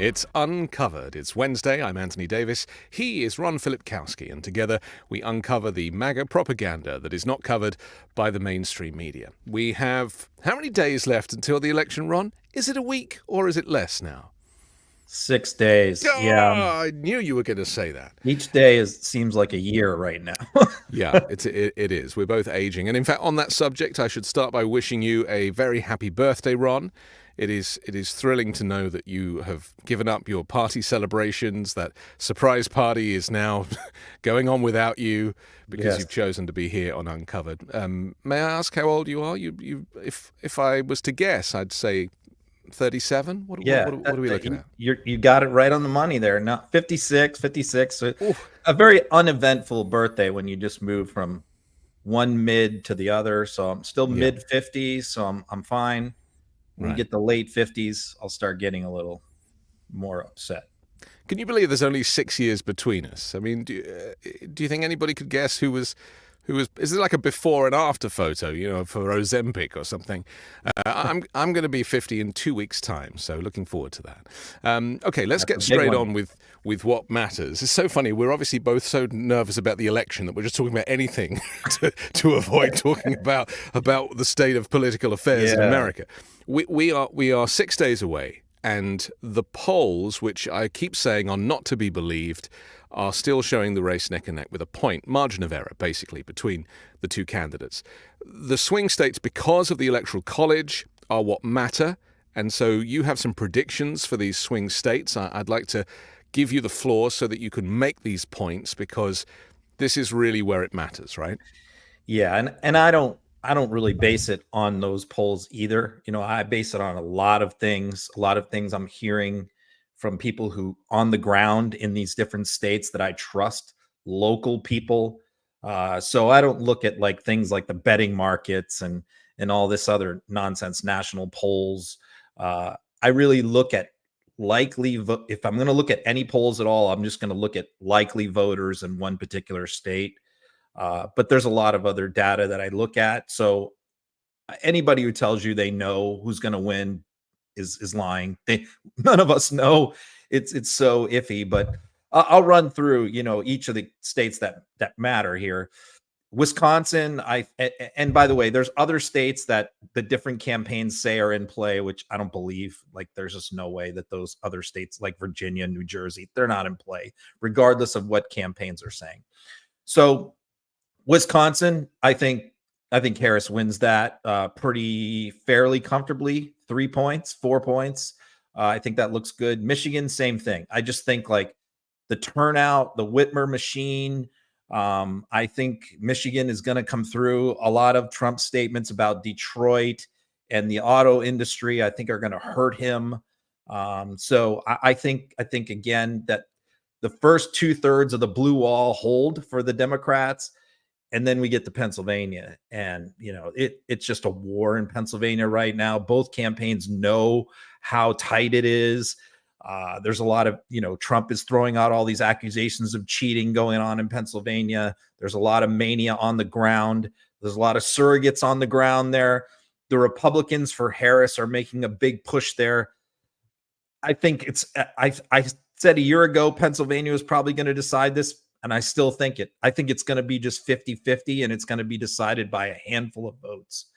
It's Uncovered. It's Wednesday. I'm Anthony Davis. He is Ron Filipkowski, and together we uncover the MAGA propaganda that is not covered by the mainstream media. We have how many days left until the election, Ron? Is it a week or is it less now? 6 days. Yeah. Oh, I knew you were going to say that. Each day seems like a year right now. Yeah, it is. We're both aging. And in fact, on that subject, I should start by wishing you a very happy birthday, Ron. It is thrilling to know that you have given up your party celebrations. That surprise party is now going on without you because Yes. you've chosen to be here on Uncovered. May I ask how old you are? If I was to guess, I'd say 37. Yeah. What are we looking at? You got it right on the money there. Not 56. So Oof. a very uneventful birthday when you just move from one mid to the other. So I'm still Yeah. mid 50s. So I'm fine. When Right. you get the late 50s, I'll start getting a little more upset. Can you believe there's only 6 years between us? I mean, do you think anybody could guess who was? Is it like a before and after photo? For Ozempic or something. I'm going to be 50 in 2 weeks' time, so looking forward to that. Okay, let's get That's a big straight one. on with what matters. It's so funny. We're obviously both so nervous about the election that we're just talking about anything to avoid talking about the state of political affairs in Yeah. America. We are 6 days away. And the polls, which I keep saying are not to be believed, are still showing the race neck and neck with a point margin of error, basically, between the two candidates. The swing states, because of the Electoral College, are what matter. And so you have some predictions for these swing states. I'd like to give you the floor so that you can make these points, because this is really where it matters, right? Yeah, and I don't really base it on those polls either. I base it on a lot of things, I'm hearing from people who on the ground in these different states that I trust, local people. So I don't look at like things like the betting markets and all this other nonsense national polls. I really look at if I'm going to look at any polls at all, I'm just going to look at likely voters in one particular state. But there's a lot of other data that I look at. So anybody who tells you they know who's going to win is lying. None of us know. It's so iffy. But I'll run through each of the states that matter here. Wisconsin, and by the way, there's other states that the different campaigns say are in play, which I don't believe. Like, there's just no way that those other states like Virginia, New Jersey, they're not in play, regardless of what campaigns are saying. So Wisconsin, I think Harris wins that pretty fairly comfortably. 3 points, 4 points. I think that looks good. Michigan, same thing. I just think like the turnout, the Whitmer machine. I think Michigan is going to come through. A lot of Trump statements about Detroit and the auto industry, I think, are going to hurt him. So I think again that the first 2/3 of the blue wall hold for the Democrats. And then we get to Pennsylvania, and it's just a war in Pennsylvania right now. Both campaigns know how tight it is. There's a lot of Trump is throwing out all these accusations of cheating going on in Pennsylvania. There's a lot of mania on the ground. There's a lot of surrogates on the ground there. The Republicans for Harris are making a big push there. I think I said a year ago Pennsylvania was probably going to decide this. And I still think it. I think it's going to be just 50-50, and it's going to be decided by a handful of votes.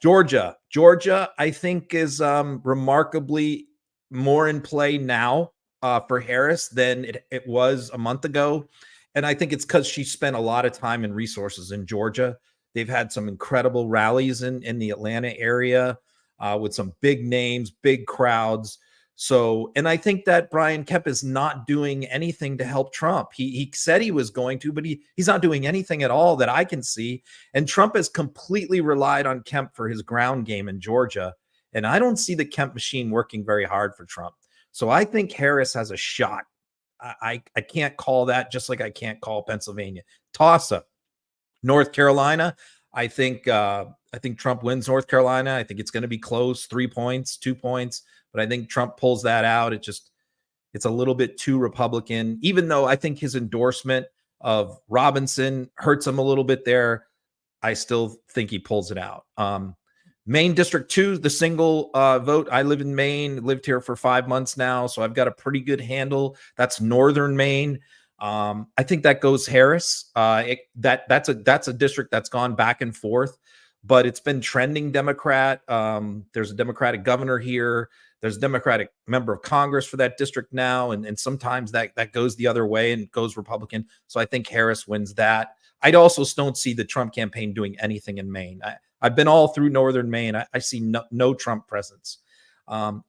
Georgia, I think, is remarkably more in play now for Harris than it was a month ago. And I think it's because she spent a lot of time and resources in Georgia. They've had some incredible rallies in the Atlanta area with some big names, big crowds. So, and I think that Brian Kemp is not doing anything to help Trump. He said he was going to, but he's not doing anything at all that I can see. And Trump has completely relied on Kemp for his ground game in Georgia. And I don't see the Kemp machine working very hard for Trump. So I think Harris has a shot. I can't call that, just like I can't call Pennsylvania. Toss up. North Carolina, I think Trump wins North Carolina. I think it's going to be close, 3 points, 2 points. But I think Trump pulls that out. It's a little bit too Republican, even though I think his endorsement of Robinson hurts him a little bit there. I still think he pulls it out. Maine District 2, the single vote. I live in Maine, lived here for 5 months now, so I've got a pretty good handle. That's northern Maine. I think that goes Harris. That's a district that's gone back and forth, but it's been trending Democrat. There's a Democratic governor here. There's a Democratic member of Congress for that district now, and sometimes that goes the other way and goes Republican. So I think Harris wins that. I also don't see the Trump campaign doing anything in Maine. I've been all through northern Maine. I see no Trump presence.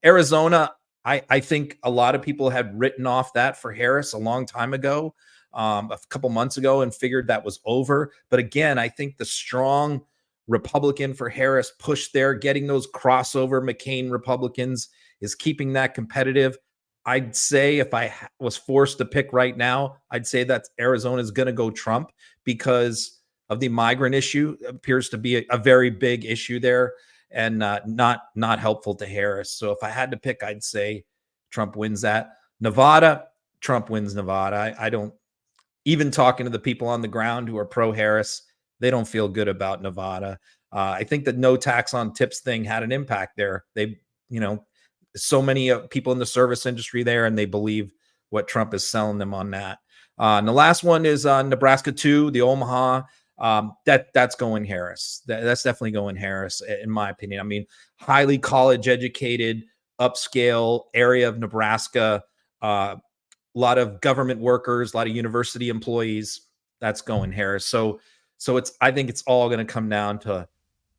Arizona, I think a lot of people had written off that for Harris a long time ago, a couple months ago, and figured that was over. But again, I think the strong Republican for Harris push there, getting those crossover McCain Republicans is keeping that competitive. I'd say if I was forced to pick right now, I'd say that Arizona is going to go Trump because of the migrant issue. It appears to be a very big issue there, and not helpful to Harris. So if I had to pick, I'd say Trump wins that. Nevada, Trump wins Nevada. I don't, even talking to the people on the ground who are pro Harris, they don't feel good about Nevada. I think the no tax on tips thing had an impact there. They, so many people in the service industry there, and they believe what Trump is selling them on that. And the last one is Nebraska 2, the Omaha. That's going Harris. That's definitely going Harris, in my opinion. I mean, highly college educated, upscale area of Nebraska, a lot of government workers, a lot of university employees. That's going Harris. So I think it's all going to come down to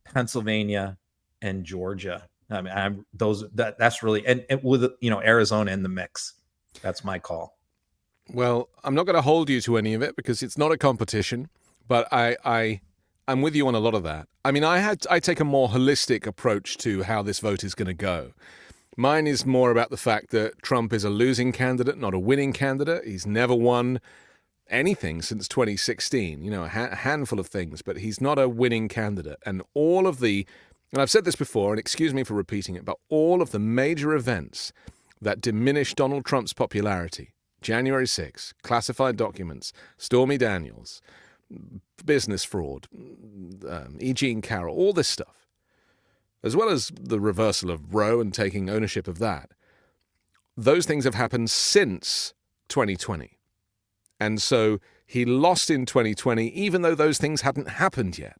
Pennsylvania and Georgia. I mean, that's really, and with Arizona in the mix. That's my call. Well, I'm not going to hold you to any of it because it's not a competition, but I'm with you on a lot of that. I mean, I take a more holistic approach to how this vote is going to go. Mine is more about the fact that Trump is a losing candidate, not a winning candidate. He's never won anything since 2016, a handful of things, but he's not a winning candidate. And and I've said this before, and excuse me for repeating it, but all of the major events that diminished Donald Trump's popularity, January 6th, classified documents, Stormy Daniels, business fraud, E. Jean Carroll, all this stuff, as well as the reversal of Roe and taking ownership of that, those things have happened since 2020. And so he lost in 2020, even though those things hadn't happened yet.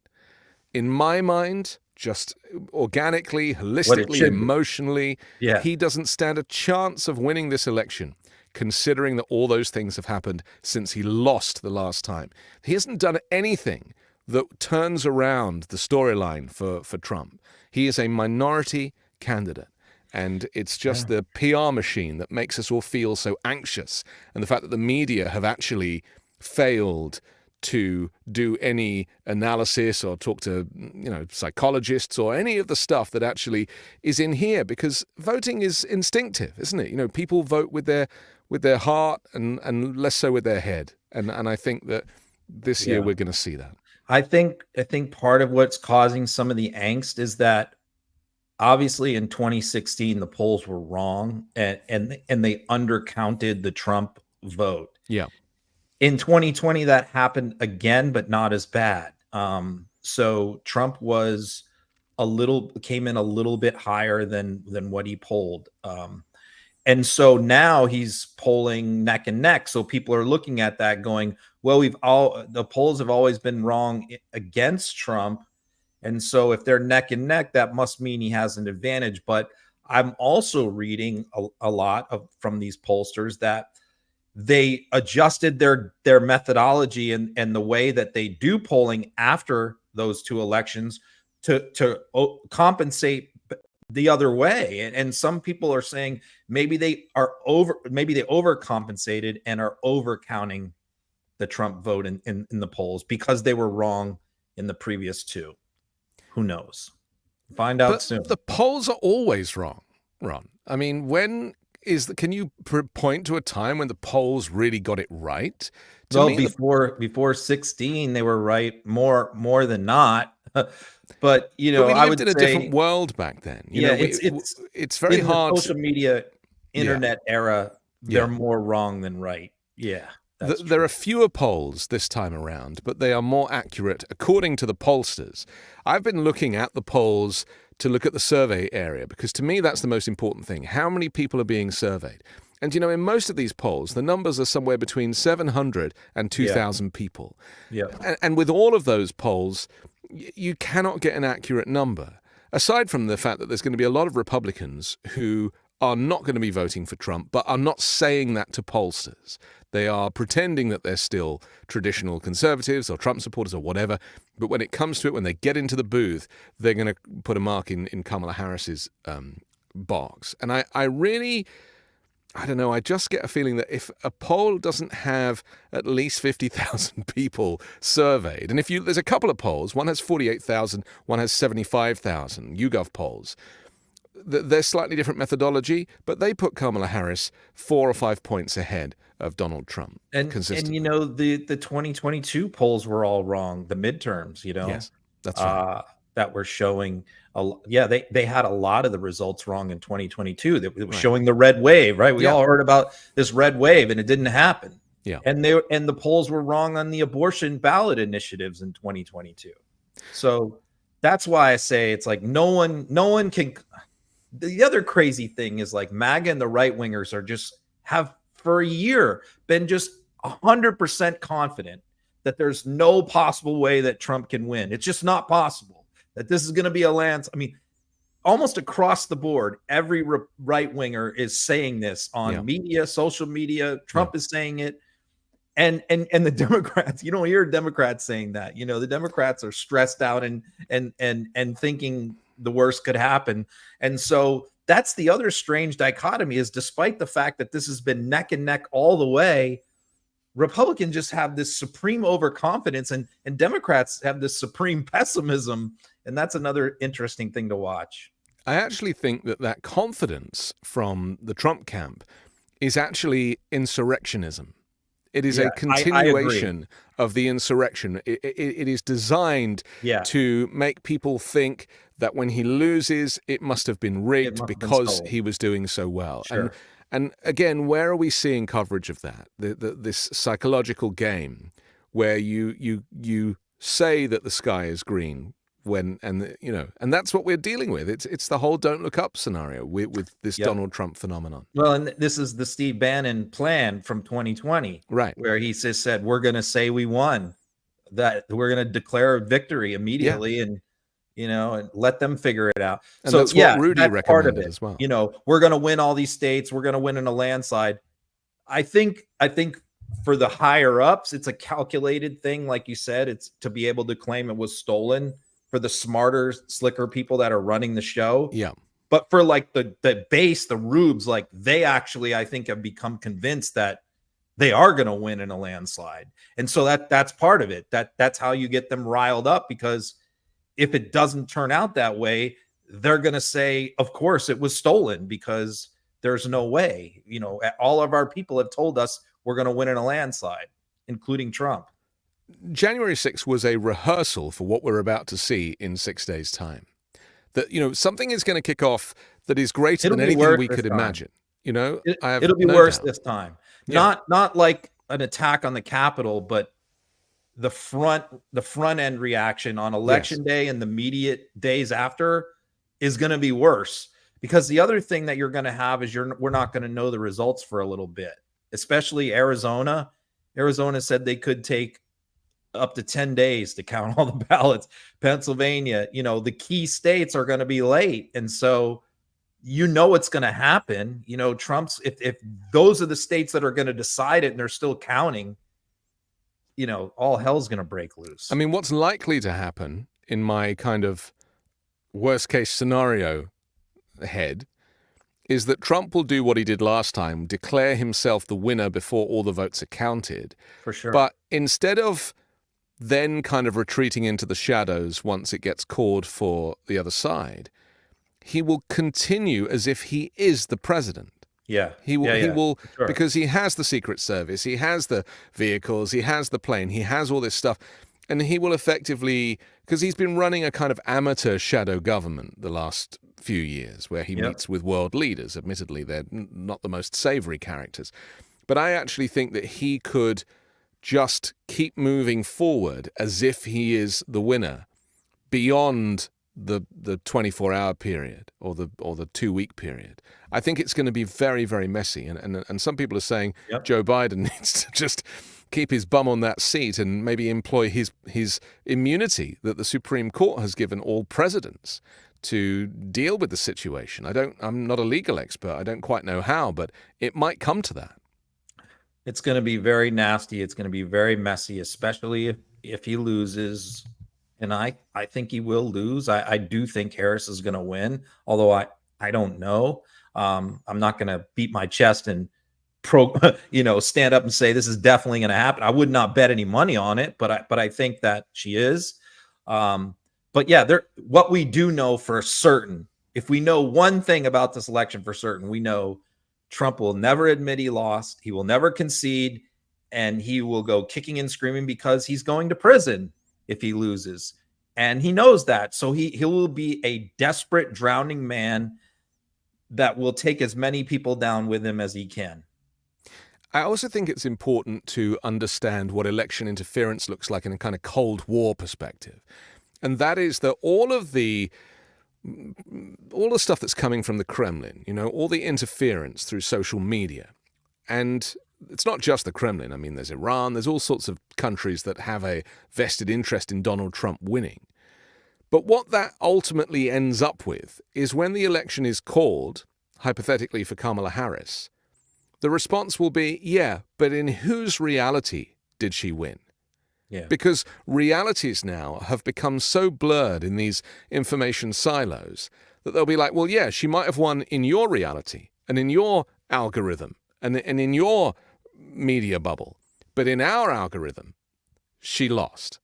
In my mind, just organically, holistically, emotionally, he doesn't stand a chance of winning this election, considering that all those things have happened since he lost the last time. He hasn't done anything that turns around the storyline for Trump. He is a minority candidate. And it's just the PR machine that makes us all feel so anxious. And the fact that the media have actually failed to do any analysis or talk to, psychologists or any of the stuff that actually is in here, because voting is instinctive, isn't it? People vote with their heart and less so with their head. And I think that this year we're going to see that. I think part of what's causing some of the angst is that obviously in 2016 the polls were wrong and they undercounted the Trump vote. Yeah. In 2020 that happened again, but not as bad. So Trump came in a little bit higher than what he polled. And so now he's polling neck and neck. So people are looking at that going, well, the polls have always been wrong against Trump. And so if they're neck and neck, that must mean he has an advantage. But I'm also reading a lot from these pollsters that they adjusted their methodology and the way that they do polling after those two elections to compensate the other way. And some people are saying maybe they overcompensated and are overcounting the Trump vote in the polls because they were wrong in the previous two. Who knows? Find out soon. The polls are always wrong, Ron. I mean, can you point to a time when the polls really got it right? Before 16, they were right more than not. But we lived in a different world back then. It's very hard. The social media, internet era, they're more wrong than right. Yeah. There are fewer polls this time around, but they are more accurate according to the pollsters. I've been looking at the polls to look at the survey area, because to me that's the most important thing. How many people are being surveyed? And, in most of these polls, the numbers are somewhere between 700 and 2,000 people. Yeah. And with all of those polls, you cannot get an accurate number. Aside from the fact that there's going to be a lot of Republicans who are not going to be voting for Trump, but are not saying that to pollsters. They are pretending that they're still traditional conservatives or Trump supporters or whatever. But when it comes to it, when they get into the booth, they're going to put a mark in Kamala Harris's box. And I don't know, I just get a feeling that if a poll doesn't have at least 50,000 people surveyed, and there's a couple of polls, one has 48,000, one has 75,000, YouGov polls. They're slightly different methodology, but they put Kamala Harris 4 or 5 points ahead of Donald Trump consistently. And the 2022 polls were all wrong. The midterms, Yes, that's right. That were showing, they had a lot of the results wrong in 2022. That was showing the red wave, right? We all heard about this red wave, and it didn't happen. Yeah, and the polls were wrong on the abortion ballot initiatives in 2022. So that's why I say it's like no one can. The other crazy thing is like MAGA and the right wingers have for a year been just 100% confident that there's no possible way that Trump can win. It's just not possible that this is going to be a landslide. I mean, almost across the board, every right winger is saying this on media, social media. Trump is saying it. And the Democrats, you don't hear Democrats saying that. The Democrats are stressed out and thinking the worst could happen. And so that's the other strange dichotomy is despite the fact that this has been neck and neck all the way, Republicans just have this supreme overconfidence and Democrats have this supreme pessimism. And that's another interesting thing to watch. I actually think that confidence from the Trump camp is actually insurrectionism. It is a continuation of the insurrection. It is designed to make people think that when he loses, it must have been rigged because he was doing so well. Sure. And again, where are we seeing coverage of that? This psychological game where you say that the sky is green and that's what we're dealing with. It's the whole "don't look up" scenario with this Donald Trump phenomenon. Well, and this is the Steve Bannon plan from 2020, right? Where he just said we're going to say we won, that we're going to declare victory immediately, and and let them figure it out. And so that's what Rudy recommended part of it as well. We're going to win all these states. We're going to win in a landslide. I think for the higher ups, it's a calculated thing, like you said. It's to be able to claim it was stolen. For the smarter, slicker people that are running the show. Yeah. But for like the base, the rubes, like they actually, I think, have become convinced that they are going to win in a landslide. And so that's part of it. That's how you get them riled up, because if it doesn't turn out that way, they're going to say, of course, it was stolen, because there's no way. All of our people have told us we're going to win in a landslide, including Trump. January 6th was a rehearsal for what we're about to see in 6 days' time. That, something is going to kick off that is greater than anything we could imagine. It'll be worse this time. Not like an attack on the Capitol, but the front end reaction on election day and the immediate days after is going to be worse. Because the other thing that you're going to have is we're not going to know the results for a little bit, especially Arizona. Arizona said they could take up to 10 days to count all the ballots. Pennsylvania, the key states are going to be late. And so, it's going to happen. Trump's, if those are the states that are going to decide it and they're still counting, all hell's going to break loose. I mean, what's likely to happen in my kind of worst case scenario head is that Trump will do what he did last time, declare himself the winner before all the votes are counted. For sure. But instead of then kind of retreating into the shadows once it gets called for the other side, he will continue as if he is the president. Yeah. He will, sure. Because he has the Secret Service, he has the vehicles, he has the plane, he has all this stuff. And he will effectively, because he's been running a kind of amateur shadow government the last few years, where he meets with world leaders. Admittedly, they're not the most savory characters. But I actually think that he could just keep moving forward as if he is the winner beyond the 24-hour period or the 2-week period. I think it's going to be very, very messy. And some people are saying Yep. Joe Biden needs to just keep his bum on that seat and maybe employ his immunity that the Supreme Court has given all presidents to deal with the situation. I'm not a legal expert. I don't quite know how, but it might come to that. It's going to be very nasty. It's going to be very messy, especially if he loses. And I think he will lose. I do think Harris is going to win, although I don't know. I'm not going to beat my chest and stand up and say this is definitely going to happen. I would not bet any money on it, but I think that she is. But yeah, what we do know for certain, if we know one thing about this election for certain, we know Trump will never admit he lost. He will never concede, and he will go kicking and screaming because he's going to prison if he loses. And he knows that. So he will be a desperate, drowning man that will take as many people down with him as he can. I also think it's important to understand what election interference looks like in a kind of Cold War perspective. And that is that all the stuff that's coming from the Kremlin, all the interference through social media, and it's not just the Kremlin. I mean, there's Iran, there's all sorts of countries that have a vested interest in Donald Trump winning. But what that ultimately ends up with is when the election is called, hypothetically for Kamala Harris, the response will be, yeah, but in whose reality did she win? Yeah. Because realities now have become so blurred in these information silos that they'll be like, well, yeah, she might have won in your reality and in your algorithm and in your media bubble. But in our algorithm, she lost.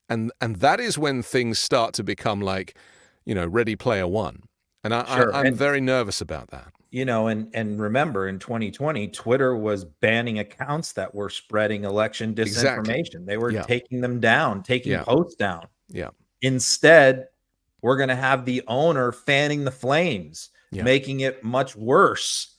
And that is when things start to become like, Ready Player One. And I'm very nervous about that. And remember, in 2020, Twitter was banning accounts that were spreading election disinformation. Exactly. They were taking them down, taking posts down. Yeah. Instead, we're going to have the owner fanning the flames, making it much worse.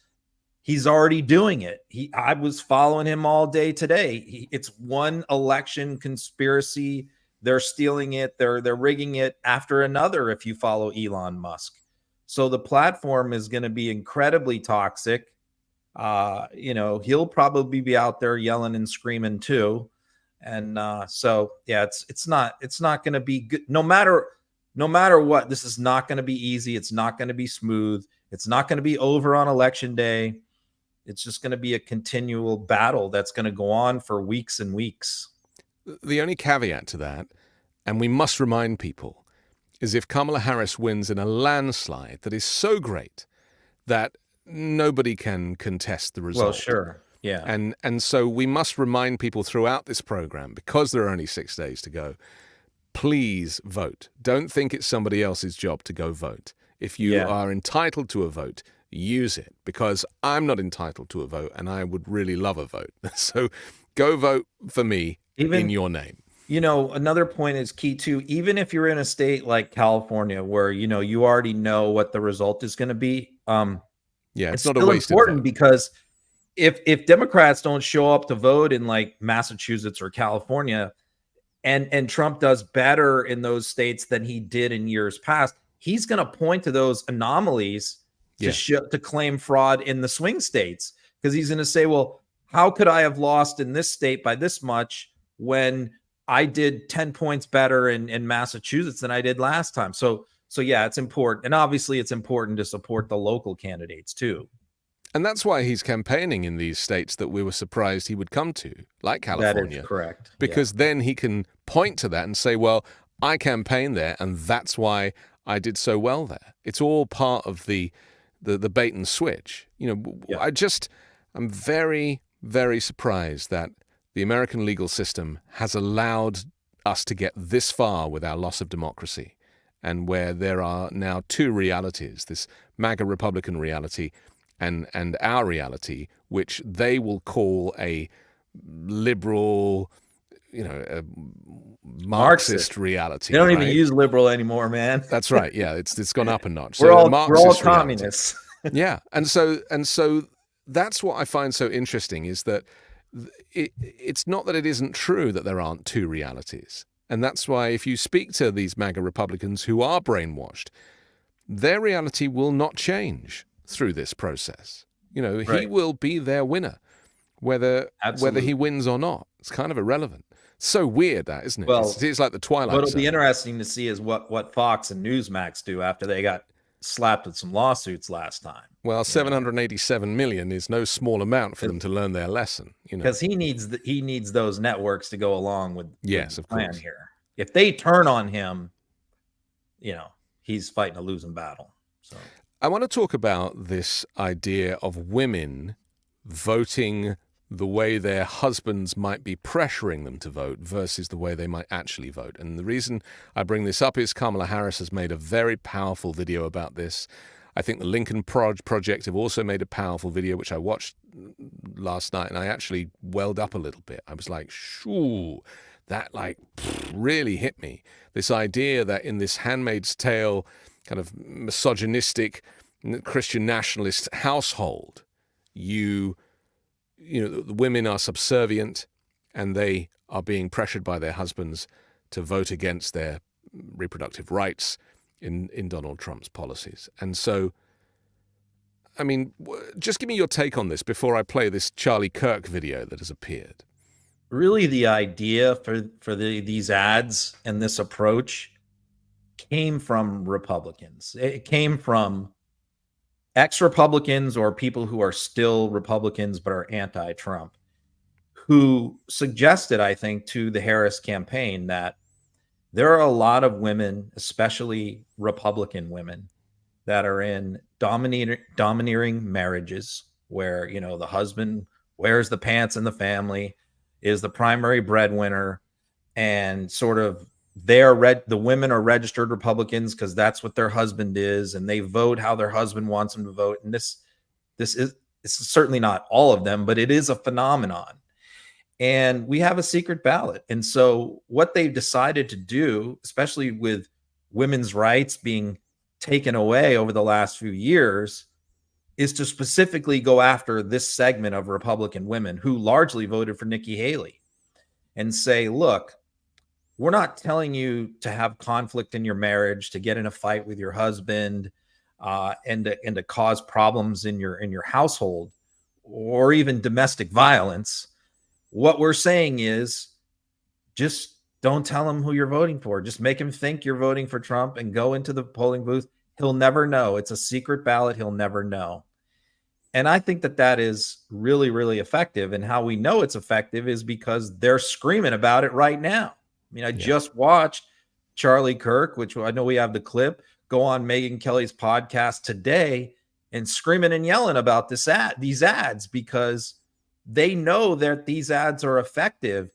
He's already doing it. I was following him all day today. It's one election conspiracy. They're stealing it. They're rigging it after another. If you follow Elon Musk. So the platform is going to be incredibly toxic. He'll probably be out there yelling and screaming too. And it's not going to be good. No matter what, this is not going to be easy. It's not going to be smooth. It's not going to be over on election day. It's just going to be a continual battle that's going to go on for weeks and weeks. The only caveat to that, and we must remind people, is if Kamala Harris wins in a landslide that is so great that nobody can contest the result. Well, sure. Yeah. And so we must remind people throughout this program, because there are only 6 days to go, please vote. Don't think it's somebody else's job to go vote. If you are entitled to a vote, use it, because I'm not entitled to a vote and I would really love a vote. So go vote for me in your name. Another point is key too. Even if you're in a state like California where, you already know what the result is going to be. It's not a wasted important vote. Because if Democrats don't show up to vote in like Massachusetts or California and Trump does better in those states than he did in years past, he's going to point to those anomalies to claim fraud in the swing states, because he's going to say, well, how could I have lost in this state by this much when I did 10 points better in Massachusetts than I did last time? So it's important. And obviously it's important to support the local candidates too. And that's why he's campaigning in these states that we were surprised he would come to, like California. That is correct. Because then he can point to that and say, well, I campaigned there and that's why I did so well there. It's all part of the bait and switch. I'm very, very surprised that the American legal system has allowed us to get this far with our loss of democracy, and where there are now two realities, this MAGA Republican reality and our reality, which they will call a liberal, a Marxist reality. They don't even use liberal anymore, man. That's right. Yeah, it's gone up a notch. We're all communists. Yeah, and so that's what I find so interesting, is that it's not that it isn't true that there aren't two realities. And that's why if you speak to these MAGA Republicans who are brainwashed, their reality will not change through this process. You know, he Right. will be their winner, whether Absolutely. he wins or not. It's kind of irrelevant. So weird that, isn't it? Well, It's like the Twilight what'll Zone. be interesting to see is what Fox and Newsmax do after they got slapped with some lawsuits last time. Well, 787 million is no small amount for them to learn their lesson, you know. Because he needs those networks to go along with Yes, the of plan course. here. If they turn on him, he's fighting a losing battle. So I want to talk about this idea of women voting the way their husbands might be pressuring them to vote versus the way they might actually vote. And the reason I bring this up is Kamala Harris has made a very powerful video about this. I think the Lincoln Project have also made a powerful video, which I watched last night, and I actually welled up a little bit. I was like, shoo, that really hit me. This idea that in this Handmaid's Tale kind of misogynistic Christian nationalist household, the women are subservient and they are being pressured by their husbands to vote against their reproductive rights in Donald Trump's policies. And so, I mean, just give me your take on this before I play this Charlie Kirk video that has appeared. really the idea for these ads and this approach came from Republicans. It came from ex-Republicans or people who are still Republicans but are anti-Trump, who suggested, I think, to the Harris campaign that there are a lot of women, especially Republican women, that are in domineering marriages where, the husband wears the pants in the family, is the primary breadwinner, and sort of the women are registered Republicans because that's what their husband is, and they vote how their husband wants them to vote. And this is certainly not all of them, but it is a phenomenon. And we have a secret ballot. And so what they've decided to do, especially with women's rights being taken away over the last few years, is to specifically go after this segment of Republican women who largely voted for Nikki Haley and say, look, we're not telling you to have conflict in your marriage, to get in a fight with your husband, and to cause problems in your household, or even domestic violence. What we're saying is, just don't tell him who you're voting for. Just make him think you're voting for Trump and go into the polling booth. He'll never know. It's a secret ballot. He'll never know. And I think that is really, really effective. And how we know it's effective is because they're screaming about it right now. I mean, I just watched Charlie Kirk, which I know we have the clip, go on Megyn Kelly's podcast today and screaming and yelling about these ads, because they know that these ads are effective.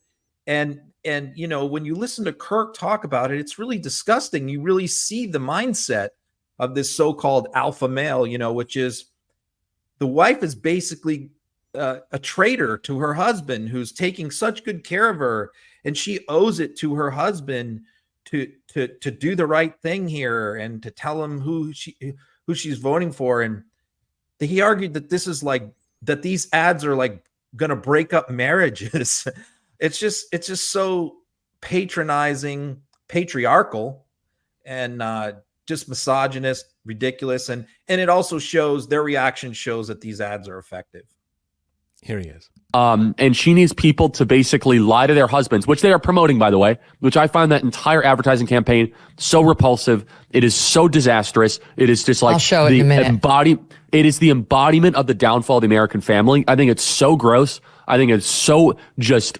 And when you listen to Kirk talk about it, it's really disgusting. You really see the mindset of this so-called alpha male, which is the wife is basically a traitor to her husband, who's taking such good care of her, and she owes it to her husband to do the right thing here and to tell him who she's voting for. And he argued that that these ads are like going to break up marriages. It's just so patronizing, patriarchal, and just misogynist, ridiculous. And it also shows, their reaction shows that these ads are effective. Here he is. And she needs people to basically lie to their husbands, which they are promoting, by the way, which I find that entire advertising campaign so repulsive. It is so disastrous. It is just like, I'll show it in a minute. It is the embodiment of the downfall of the American family. I think it's so gross. I think it's so just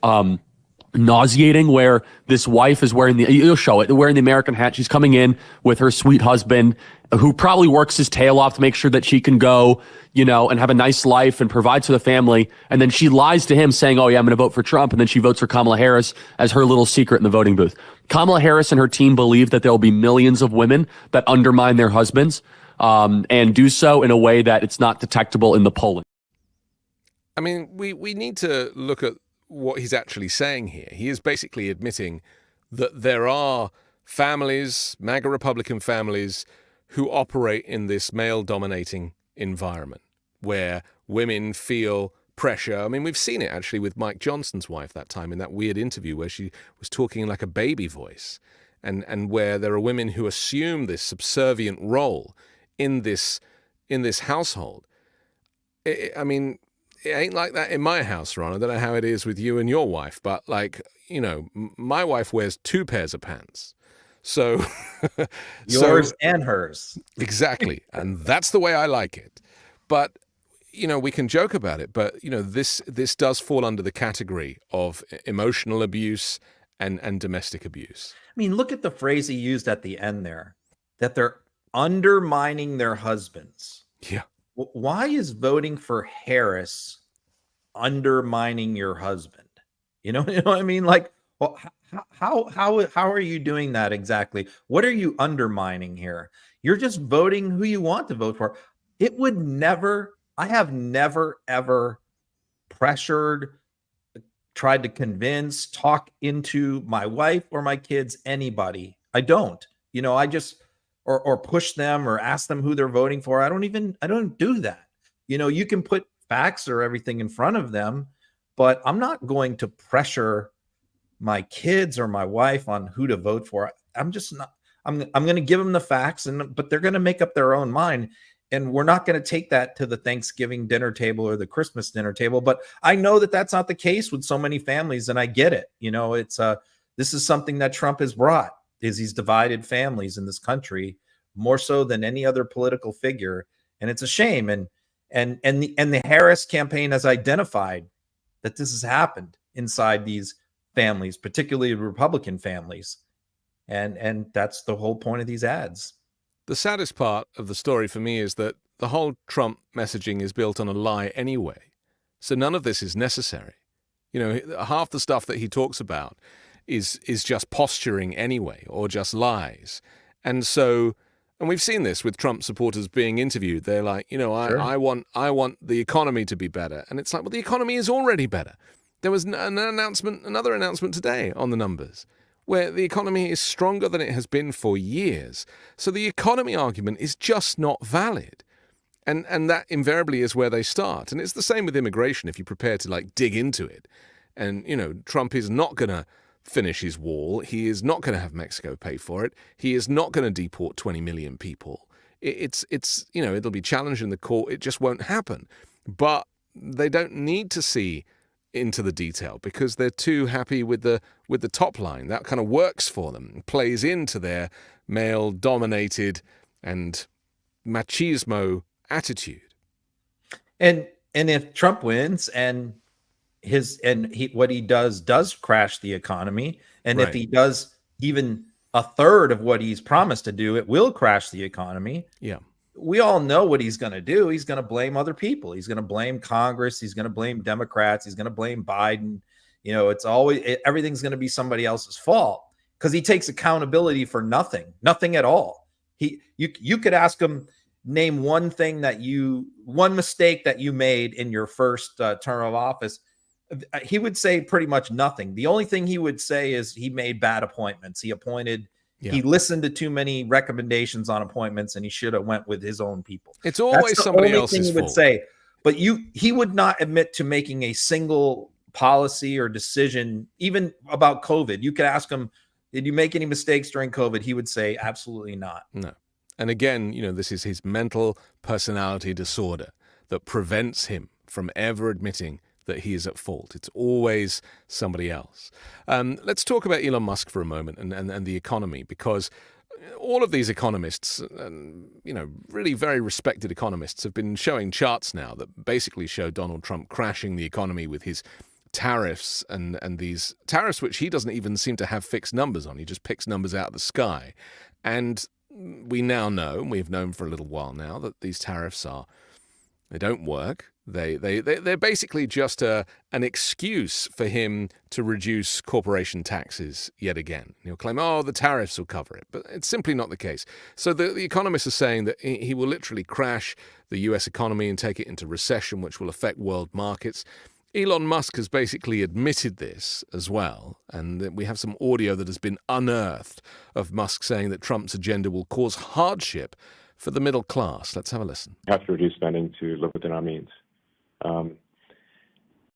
nauseating, where this wife is you'll show it, wearing the American hat. She's coming in with her sweet husband, who probably works his tail off to make sure that she can go, and have a nice life and provide for the family. And then she lies to him saying, oh yeah, I'm going to vote for Trump. And then she votes for Kamala Harris as her little secret in the voting booth. Kamala Harris and her team believe that there will be millions of women that undermine their husbands, and do so in a way that it's not detectable in the polling. I mean, we need to look at what he's actually saying here. He is basically admitting that there are families, MAGA Republican families, who operate in this male-dominating environment where women feel pressure. I mean, we've seen it actually with Mike Johnson's wife that time in that weird interview where she was talking in like a baby voice, and where there are women who assume this subservient role in this household. I mean, it ain't like that in my house, Ron. I don't know how it is with you and your wife, but like, my wife wears 2 pairs of pants. So yours and hers. Exactly. And that's the way I like it. But, we can joke about it, but, this does fall under the category of emotional abuse and domestic abuse. I mean, look at the phrase he used at the end there, that they're undermining their husbands. Yeah. Why is voting for Harris undermining your husband? You know what I mean? Like, well, how are you doing that exactly? What are you undermining here? You're just voting who you want to vote for. It would never, I have never, ever pressured, tried to convince, talk into my wife or my kids, anybody. I don't, I just, or push them or ask them who they're voting for. I don't do that. You can put facts or everything in front of them, but I'm not going to pressure my kids or my wife on who to vote for. I'm just not, I'm going to give them the facts, but they're going to make up their own mind. And we're not going to take that to the Thanksgiving dinner table or the Christmas dinner table. But I know that that's not the case with so many families, and I get it. It's this is something that Trump has brought, is he's divided families in this country more so than any other political figure, and it's a shame. And the Harris campaign has identified that this has happened inside these families, particularly Republican families, and that's the whole point of these ads. The saddest part of the story for me is that the whole Trump messaging is built on a lie anyway. So none of this is necessary. Half the stuff that he talks about is just posturing anyway, or just lies. And we've seen this with Trump supporters being interviewed. They're like, Sure. I want the economy to be better. And it's like, well, the economy is already better. There was another announcement today on the numbers, where the economy is stronger than it has been for years. So the economy argument is just not valid. And that invariably is where they start. And it's the same with immigration if you prepare to dig into it. And, Trump is not going to finish his wall. He is not going to have Mexico pay for it. He is not going to deport 20 million people. It'll be challenged in the court. It just won't happen. But they don't need to see into the detail because they're too happy with the top line. That kind of works for them, plays into their male-dominated and machismo attitude. And if Trump wins and what he does crash the economy, and Right. if he does even a third of what he's promised to do, it will crash the economy. Yeah. We all know what he's going to do. He's going to blame other people. He's going to blame Congress. He's going to blame Democrats. He's going to blame Biden. Everything's going to be somebody else's fault because he takes accountability for nothing at all. You could ask him, name one mistake that you made in your first term of office. He would say pretty much nothing. The only thing he would say is he made bad appointments. He listened to too many recommendations on appointments, and he should have went with his own people. It's always somebody else's thing he would fault. say. But he would not admit to making a single policy or decision, even about COVID. You could ask him, did you make any mistakes during COVID? He would say, absolutely not. No. And again, this is his mental personality disorder that prevents him from ever admitting that he is at fault. It's always somebody else. Let's talk about Elon Musk for a moment and the economy, because all of these economists, really very respected economists, have been showing charts now that basically show Donald Trump crashing the economy with his tariffs and these tariffs which he doesn't even seem to have fixed numbers on. He just picks numbers out of the sky. And we now know, and we've known for a little while now, that these tariffs they don't work. They're basically just an excuse for him to reduce corporation taxes yet again. He'll claim, the tariffs will cover it, but it's simply not the case. So the economists are saying that he will literally crash the U.S. economy and take it into recession, which will affect world markets. Elon Musk has basically admitted this as well, and we have some audio that has been unearthed of Musk saying that Trump's agenda will cause hardship for the middle class. Let's have a listen. We have to reduce spending to live within our means.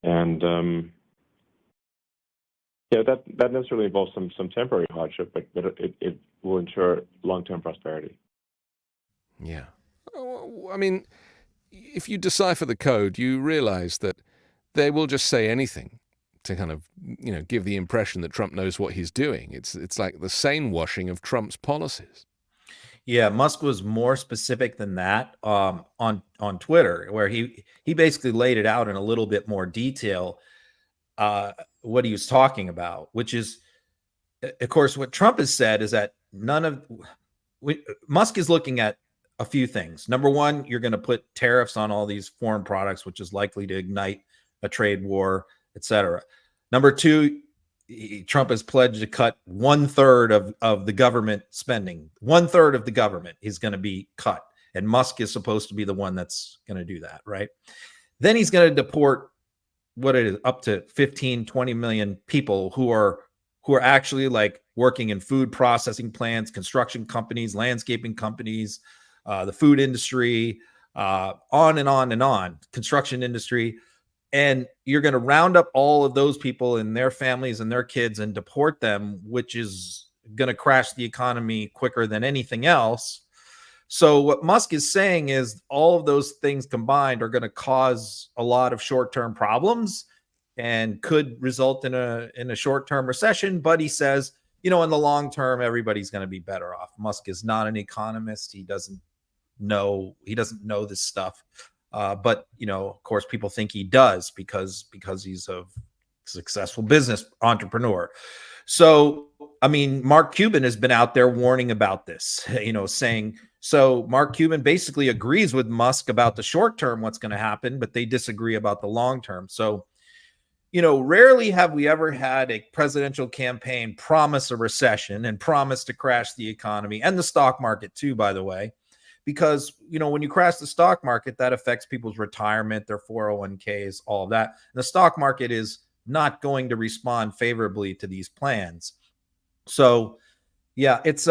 And that necessarily involves some temporary hardship, but it will ensure long-term prosperity. Yeah. I mean, if you decipher the code, you realize that they will just say anything to kind of, give the impression that Trump knows what he's doing. It's like the sane washing of Trump's policies. Yeah, Musk was more specific than that on Twitter, where he basically laid it out in a little bit more detail what he was talking about, which is, of course, what Trump has said is that Musk is looking at a few things. Number one, you're going to put tariffs on all these foreign products, which is likely to ignite a trade war, etc. Number two, Trump has pledged to cut 1/3 of the government spending. 1/3 of the government is going to be cut. And Musk is supposed to be the one that's going to do that, right? Then he's going to deport up to 15, 20 million people who are actually like working in food processing plants, construction companies, landscaping companies, the food industry, on and on and on, construction industry. And you're going to round up all of those people and their families and their kids and deport them, which is going to crash the economy quicker than anything else. So what Musk is saying is all of those things combined are going to cause a lot of short-term problems and could result in a short-term recession. But he says, in the long term, everybody's going to be better off. Musk is not an economist. He doesn't know this stuff. But, of course, people think he does because he's a successful business entrepreneur. So, I mean, Mark Cuban has been out there warning about this, saying, so Mark Cuban basically agrees with Musk about the short term, what's going to happen, but they disagree about the long term. So, rarely have we ever had a presidential campaign promise a recession and promise to crash the economy and the stock market too, by the way. Because, when you crash the stock market, that affects people's retirement, their 401ks, all of that. And the stock market is not going to respond favorably to these plans. So, yeah, it's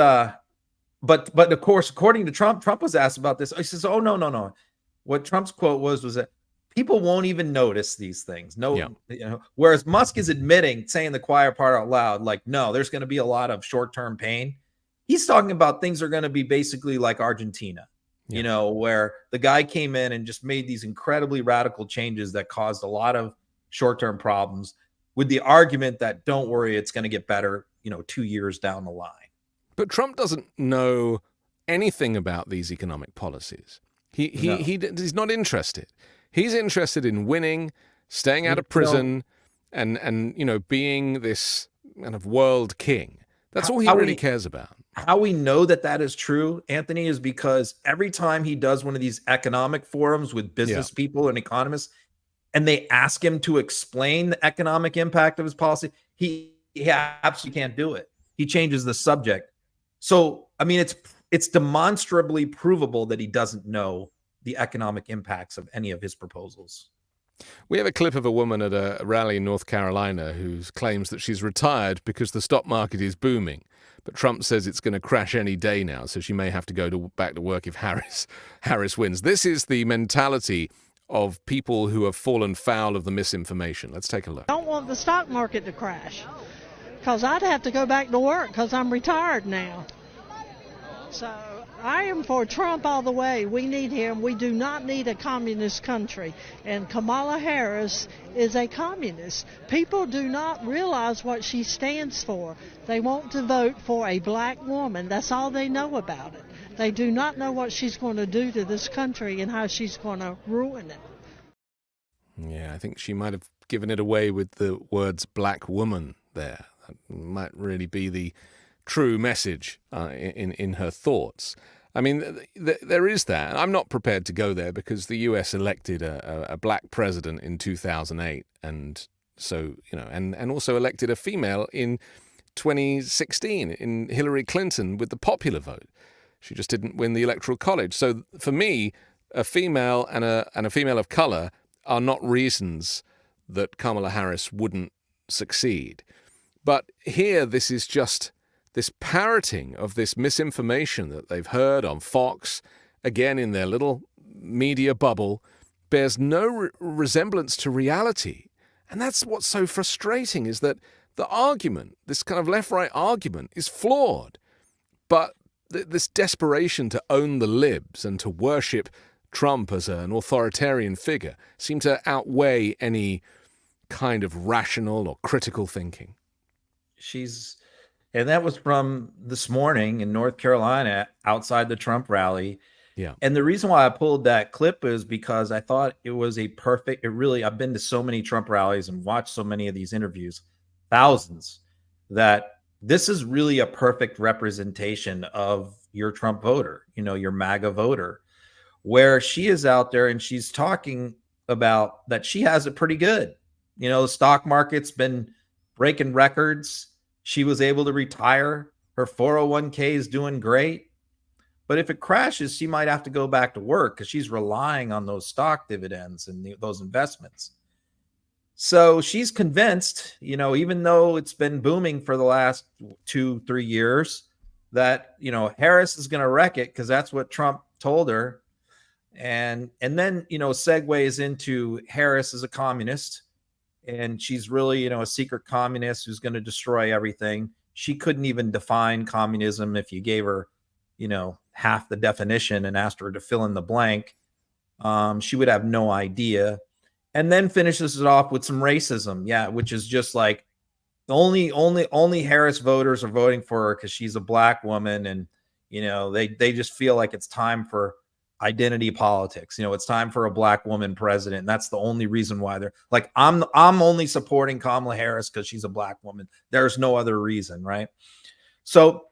but of course, according to Trump was asked about this. He says, "Oh, no. What Trump's quote was that people won't even notice these things." Whereas Musk is admitting, saying the quiet part out loud, like, no, there's going to be a lot of short-term pain. He's talking about things are going to be basically like Argentina, where the guy came in and just made these incredibly radical changes that caused a lot of short-term problems with the argument that, don't worry, it's going to get better, 2 years down the line. But Trump doesn't know anything about these economic policies. He's not interested. He's interested in winning, staying out of prison, and being this kind of world king. That's all he really cares about. How we know that is true, Anthony, is because every time he does one of these economic forums with business people and economists, and they ask him to explain the economic impact of his policy, he absolutely can't do it. He changes the subject. So, I mean, it's demonstrably provable that he doesn't know the economic impacts of any of his proposals. We have a clip of a woman at a rally in North Carolina who claims that she's retired because the stock market is booming. But Trump says it's going to crash any day now, so she may have to go back to work if Harris wins. This is the mentality of people who have fallen foul of the misinformation. Let's take a look. I don't want the stock market to crash because I'd have to go back to work because I'm retired now. So I am for Trump all the way. We need him. We do not need a communist country. And Kamala Harris is a communist. People do not realize what she stands for. They want to vote for a black woman. That's all they know about it. They do not know what she's going to do to this country and how she's going to ruin it. Yeah, I think she might have given it away with the words black woman there. That might really be the true message in her thoughts. I mean, there is that. I'm not prepared to go there because the U.S. elected a black president in 2008, and so and also elected a female in 2016 in Hillary Clinton with the popular vote. She just didn't win the Electoral College. So for me, a female and a female of color are not reasons that Kamala Harris wouldn't succeed. But here, this is just this parroting of this misinformation that they've heard on Fox, again in their little media bubble, bears no resemblance to reality. And that's what's so frustrating, is that the argument, this kind of left-right argument, is flawed. But this desperation to own the libs and to worship Trump as an authoritarian figure seem to outweigh any kind of rational or critical thinking. And that was from this morning in North Carolina outside the Trump rally. Yeah. And the reason why I pulled that clip is because I thought it was I've been to so many Trump rallies and watched so many of these interviews, thousands, that this is really a perfect representation of your Trump voter, your MAGA voter, where she is out there and she's talking about that she has it pretty good. The stock market's been breaking records. She was able to retire. Her 401k is doing great. But if it crashes, she might have to go back to work because she's relying on those stock dividends and those investments. So she's convinced, even though it's been booming for the last 2-3 years, that, Harris is going to wreck it because that's what Trump told her. And then, segues into Harris as a communist. And she's really, a secret communist who's going to destroy everything. She couldn't even define communism if you gave her, half the definition and asked her to fill in the blank. She would have no idea. And then finishes it off with some racism. Yeah, which is just like only Harris voters are voting for her because she's a black woman. And, they just feel like it's time for identity politics. It's time for a black woman president. And that's the only reason why they're like, I'm only supporting Kamala Harris because she's a black woman. There's no other reason, right? So,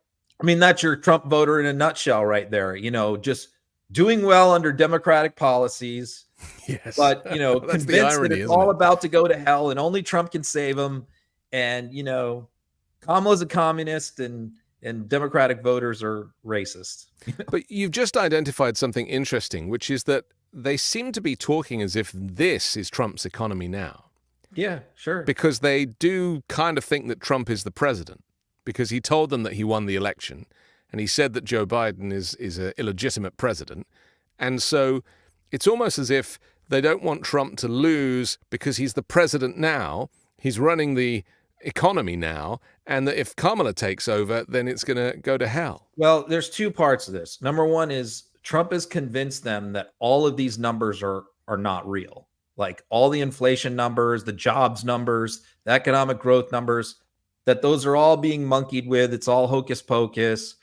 that's your Trump voter in a nutshell right there. Just doing well under Democratic policies. Yes. But, convinced irony, that it's all about to go to hell and only Trump can save him. And, Kamala's a communist and Democratic voters are racist. But you've just identified something interesting, which is that they seem to be talking as if this is Trump's economy now. Yeah, sure. Because they do kind of think that Trump is the president, because he told them that he won the election and he said that Joe Biden is an illegitimate president. And so it's almost as if they don't want Trump to lose because he's the president now, he's running the economy now, and that if Kamala takes over, then it's going to go to hell. Well, there's two parts of this. Number one is Trump has convinced them that all of these numbers are not real. Like all the inflation numbers, the jobs numbers, the economic growth numbers, that those are all being monkeyed with. It's all hocus pocus.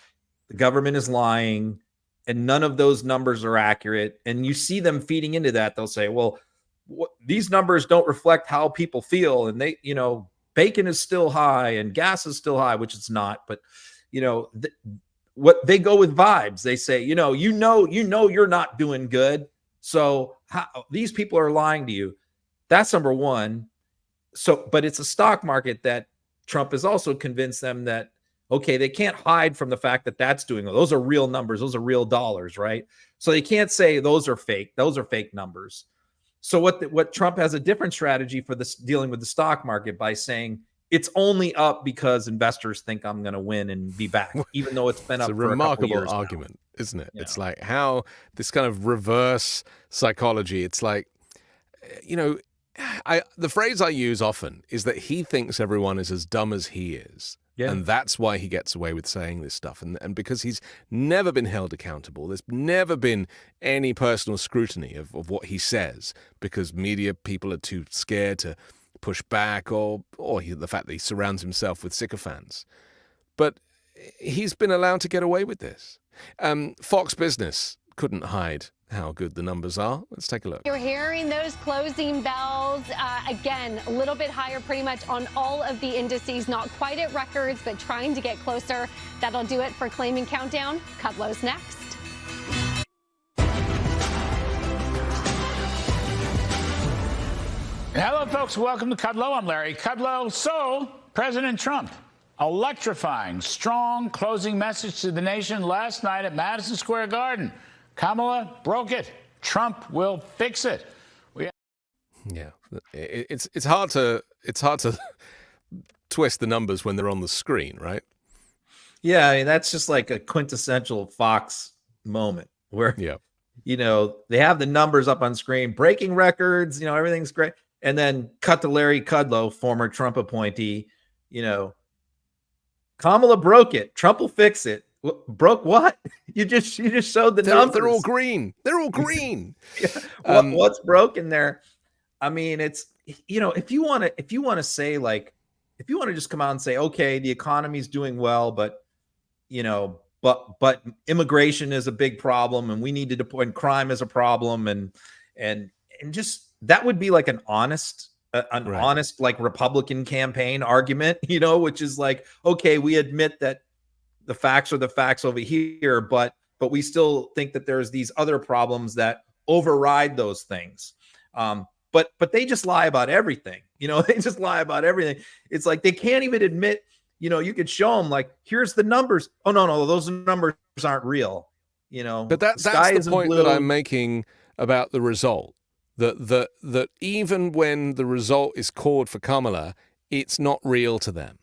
The government is lying, and none of those numbers are accurate. And you see them feeding into that. They'll say, well, these numbers don't reflect how people feel. And they, bacon is still high and gas is still high, which it's not. But, what they go with vibes. They say, you're not doing good. So these people are lying to you. That's number one. So, but it's a stock market that Trump has also convinced them that, okay, they can't hide from the fact that that's doing well. Those are real numbers. Those are real dollars, right? So they can't say those are fake. Those are fake numbers. So what Trump has a different strategy for this dealing with the stock market by saying it's only up because investors think I'm going to win and be back, even though it's been up for a couple years. It's a remarkable argument, isn't it? Yeah. It's like how this kind of reverse psychology. It's like, the phrase I use often is that he thinks everyone is as dumb as he is. Yeah. And that's why he gets away with saying this stuff. And because he's never been held accountable, there's never been any personal scrutiny of what he says because media people are too scared to push back or the fact that he surrounds himself with sycophants. But he's been allowed to get away with this. Fox Business couldn't hide how good the numbers are. Let's take a look. You're hearing those closing bells. Again, a little bit higher pretty much on all of the indices. Not quite at records, but trying to get closer. That'll do it for Claiming Countdown. Kudlow's next. Hello, folks. Welcome to Kudlow. I'm Larry Kudlow. So, President Trump, electrifying, strong closing message to the nation last night at Madison Square Garden. Kamala broke it. Trump will fix it. Yeah, it's hard to twist the numbers when they're on the screen, right? Yeah, that's just like a quintessential Fox moment where they have the numbers up on screen, breaking records, everything's great. And then cut to Larry Kudlow, former Trump appointee, Kamala broke it. Trump will fix it. Broke what? You just showed the numbers. They're all green. They're all green. What's broken there? I mean, it's, if you want to say, like, if you want to just come out and say, okay, the economy's doing well, but but immigration is a big problem, and we need to deploy, and crime is a problem, and just that would be like an honest, honest, like, Republican campaign argument, which is like, okay, we admit that the facts are the facts over here, but we still think that there's these other problems that override those things. But they just lie about everything. They just lie about everything. It's like they can't even admit, you could show them, like, here's the numbers. Oh, no, those numbers aren't real. But that's the point that I'm making about the result. That even when the result is called for Kamala, it's not real to them.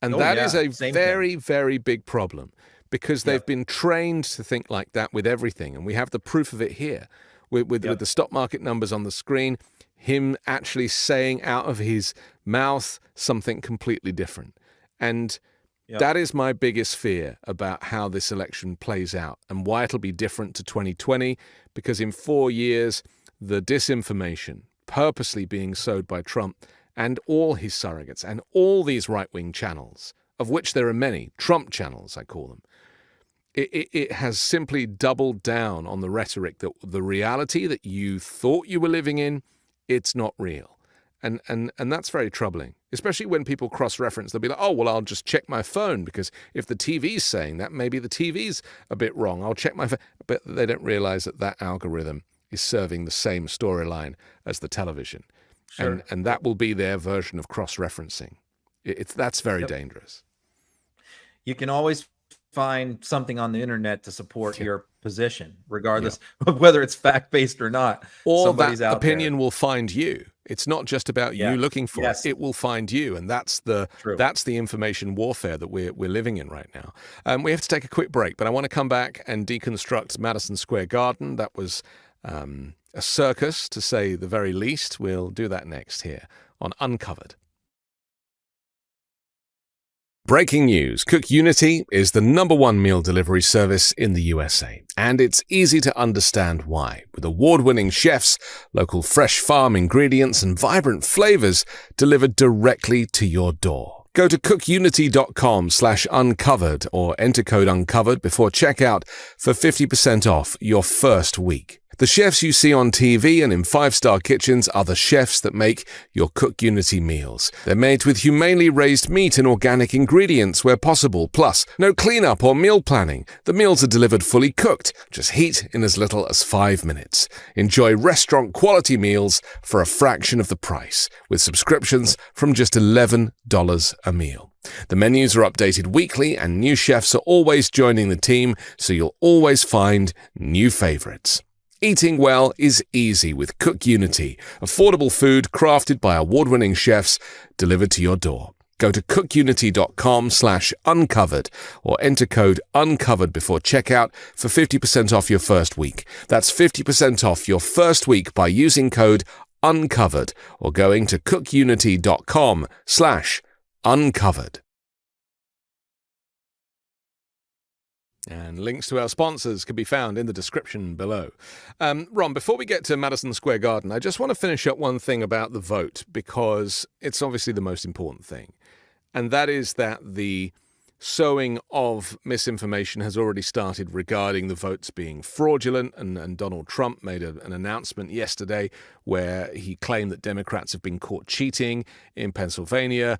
And that is a very, very big problem, because they've been trained to think like that with everything. And we have the proof of it here with the stock market numbers on the screen, him actually saying out of his mouth something completely different. And that is my biggest fear about how this election plays out and why it'll be different to 2020, because in 4 years, the disinformation purposely being sowed by Trump and all his surrogates and all these right-wing channels, of which there are many, Trump channels, I call them, it has simply doubled down on the rhetoric that the reality that you thought you were living in, it's not real. And that's very troubling, especially when people cross-reference. They'll be like, oh, well, I'll just check my phone, because if the TV's saying that, maybe the TV's a bit wrong. I'll check my phone. But they don't realize that algorithm is serving the same storyline as the television. Sure. And that will be their version of cross-referencing. That's very dangerous. You can always find something on the internet to support your position, regardless of whether it's fact-based or not. Or somebody's that opinion will find you. It's not just about you looking for it. It will find you. And that's the information warfare that we're living in right now. We have to take a quick break, but I want to come back and deconstruct Madison Square Garden. That was a circus, to say the very least. We'll do that next here on Uncovered. Breaking news. Cook Unity is the #1 meal delivery service in the USA, and it's easy to understand why. With award-winning chefs, local fresh farm ingredients, and vibrant flavors delivered directly to your door. Go to cookunity.com/uncovered or enter code UNCOVERED before checkout for 50% off your first week. The chefs you see on TV and in 5-star kitchens are the chefs that make your Cook Unity meals. They're made with humanely raised meat and organic ingredients where possible, plus no cleanup or meal planning. The meals are delivered fully cooked, just heat in as little as 5 minutes. Enjoy restaurant-quality meals for a fraction of the price, with subscriptions from just $11 a meal. The menus are updated weekly, and new chefs are always joining the team, so you'll always find new favorites. Eating well is easy with Cook Unity, affordable food crafted by award-winning chefs delivered to your door. Go to cookunity.com/uncovered or enter code UNCOVERED before checkout for 50% off your first week. That's 50% off your first week by using code UNCOVERED or going to cookunity.com/uncovered. And links to our sponsors can be found in the description below. Ron, before we get to Madison Square Garden, I just want to finish up one thing about the vote, because it's obviously the most important thing. And that is that the sowing of misinformation has already started regarding the votes being fraudulent. And Donald Trump made an announcement yesterday where he claimed that Democrats have been caught cheating in Pennsylvania.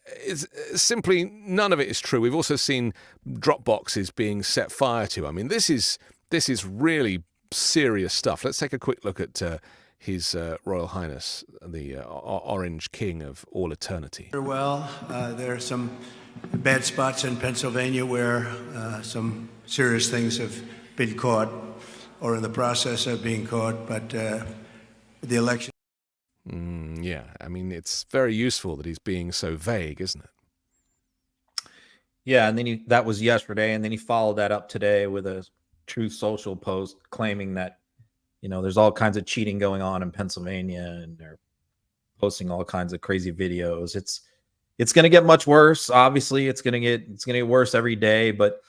It's simply, none of it is true. We've also seen drop boxes being set fire to. I mean, this is really serious stuff. Let's take a quick look at His Royal Highness, the Orange King of all eternity. Well, there are some bad spots in Pennsylvania where some serious things have been caught or in the process of being caught, but the election. Yeah, I mean, it's very useful that he's being so vague, isn't it? Yeah, and then that was yesterday, and then he followed that up today with a Truth Social post claiming that, there's all kinds of cheating going on in Pennsylvania, and they're posting all kinds of crazy videos. It's going to get much worse. Obviously, it's going to get worse every day. But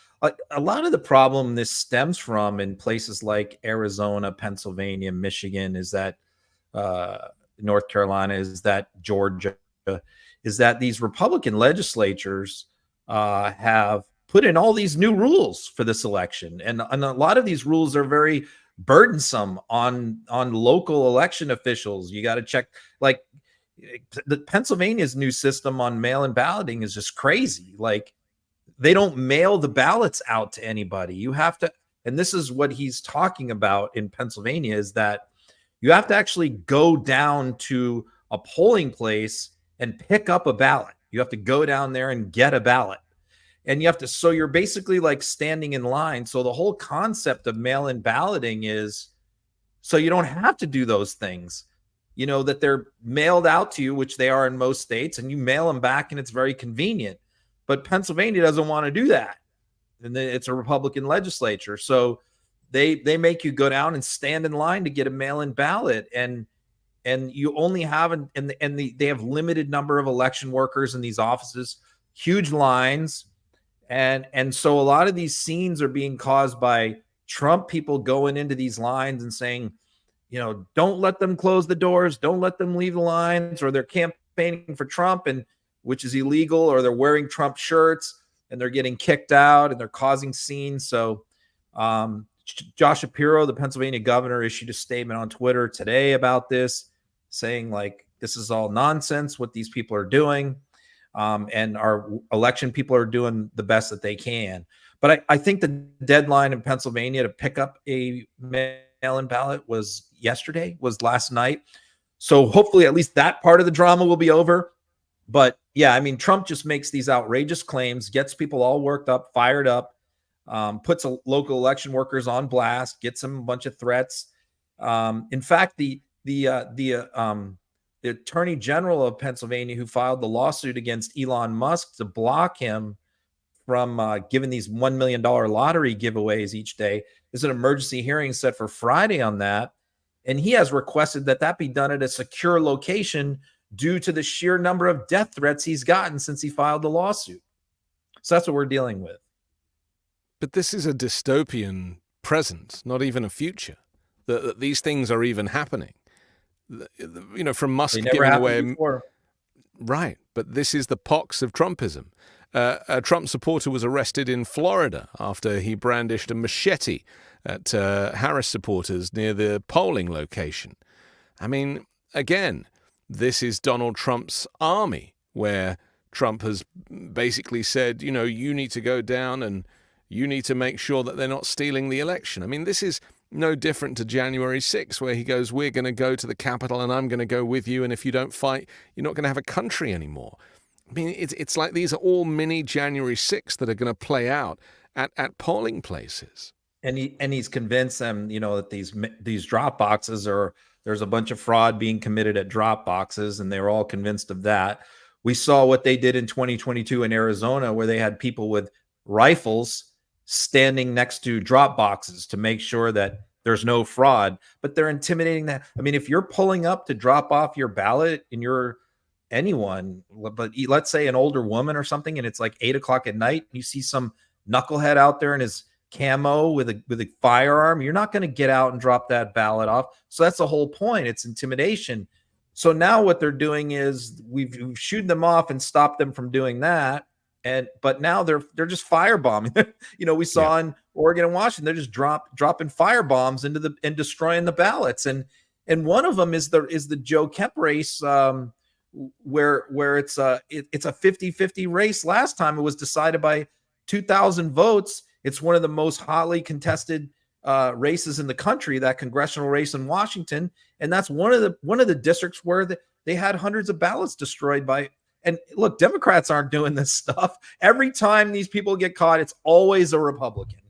a lot of the problem this stems from in places like Arizona, Pennsylvania, Michigan, is that North Carolina, is that Georgia, is that these Republican legislatures have put in all these new rules for this election, and a lot of these rules are very burdensome on local election officials. You got to check, like, the Pennsylvania's new system on mail-in balloting is just crazy. Like, they don't mail the ballots out to anybody. You have to, and this is what he's talking about in Pennsylvania, is that you have to actually go down to a polling place and pick up a ballot. You have to go down there and get a ballot. And you have to, so you're basically like standing in line. So the whole concept of mail-in balloting is so you don't have to do those things, that they're mailed out to you, which they are in most states, and you mail them back and it's very convenient. But Pennsylvania doesn't want to do that. And it's a Republican legislature. So they make you go down and stand in line to get a mail-in ballot. And you only have, they have limited number of election workers in these offices, huge lines. And so a lot of these scenes are being caused by Trump people going into these lines and saying, don't let them close the doors, don't let them leave the lines, or they're campaigning for Trump, and which is illegal, or they're wearing Trump shirts and they're getting kicked out and they're causing scenes. So Josh Shapiro, the Pennsylvania governor, issued a statement on Twitter today about this, saying, like, this is all nonsense what these people are doing. And our election people are doing the best that they can. But I think the deadline in Pennsylvania to pick up a mail-in ballot was last night. So hopefully at least that part of the drama will be over. But yeah, I mean, Trump just makes these outrageous claims, gets people all worked up, fired up, puts local election workers on blast, gets them a bunch of threats. In fact, the Attorney General of Pennsylvania, who filed the lawsuit against Elon Musk to block him from giving these $1 million lottery giveaways each day, is an emergency hearing set for Friday on that. And he has requested that be done at a secure location due to the sheer number of death threats he's gotten since he filed the lawsuit. So that's what we're dealing with. But this is a dystopian present, not even a future, that these things are even happening. From Musk giving away before. Right, but this is the pox of Trumpism. A Trump supporter was arrested in Florida after he brandished a machete at Harris supporters near the polling location. I mean, again, this is Donald Trump's army, where Trump has basically said, you need to go down and you need to make sure that they're not stealing the election. I mean, this is no different to January 6th, where he goes, we're going to go to the Capitol and I'm going to go with you. And if you don't fight, you're not going to have a country anymore. I mean, it's like these are all mini January 6th that are going to play out at polling places. And he's convinced them, that these drop boxes there's a bunch of fraud being committed at drop boxes, and they were all convinced of that. We saw what they did in 2022 in Arizona, where they had people with rifles standing next to drop boxes to make sure that there's no fraud, but they're intimidating that. I mean, if you're pulling up to drop off your ballot and you're anyone, but let's say an older woman or something, and it's like 8:00 at night, you see some knucklehead out there in his camo with a firearm, you're not going to get out and drop that ballot off. So that's the whole point. It's intimidation. So now what they're doing is we've shooed them off and stopped them from doing that. But now they're just firebombing. We saw in Oregon and Washington, they're just dropping firebombs and destroying the ballots. And one of them is the Joe Kemp race, where it's a 50-50 race. Last time it was decided by 2,000 votes. It's one of the most hotly contested races in the country, that congressional race in Washington, and that's one of the districts where they had hundreds of ballots destroyed by. And look, Democrats aren't doing this stuff. Every time these people get caught, it's always a Republican.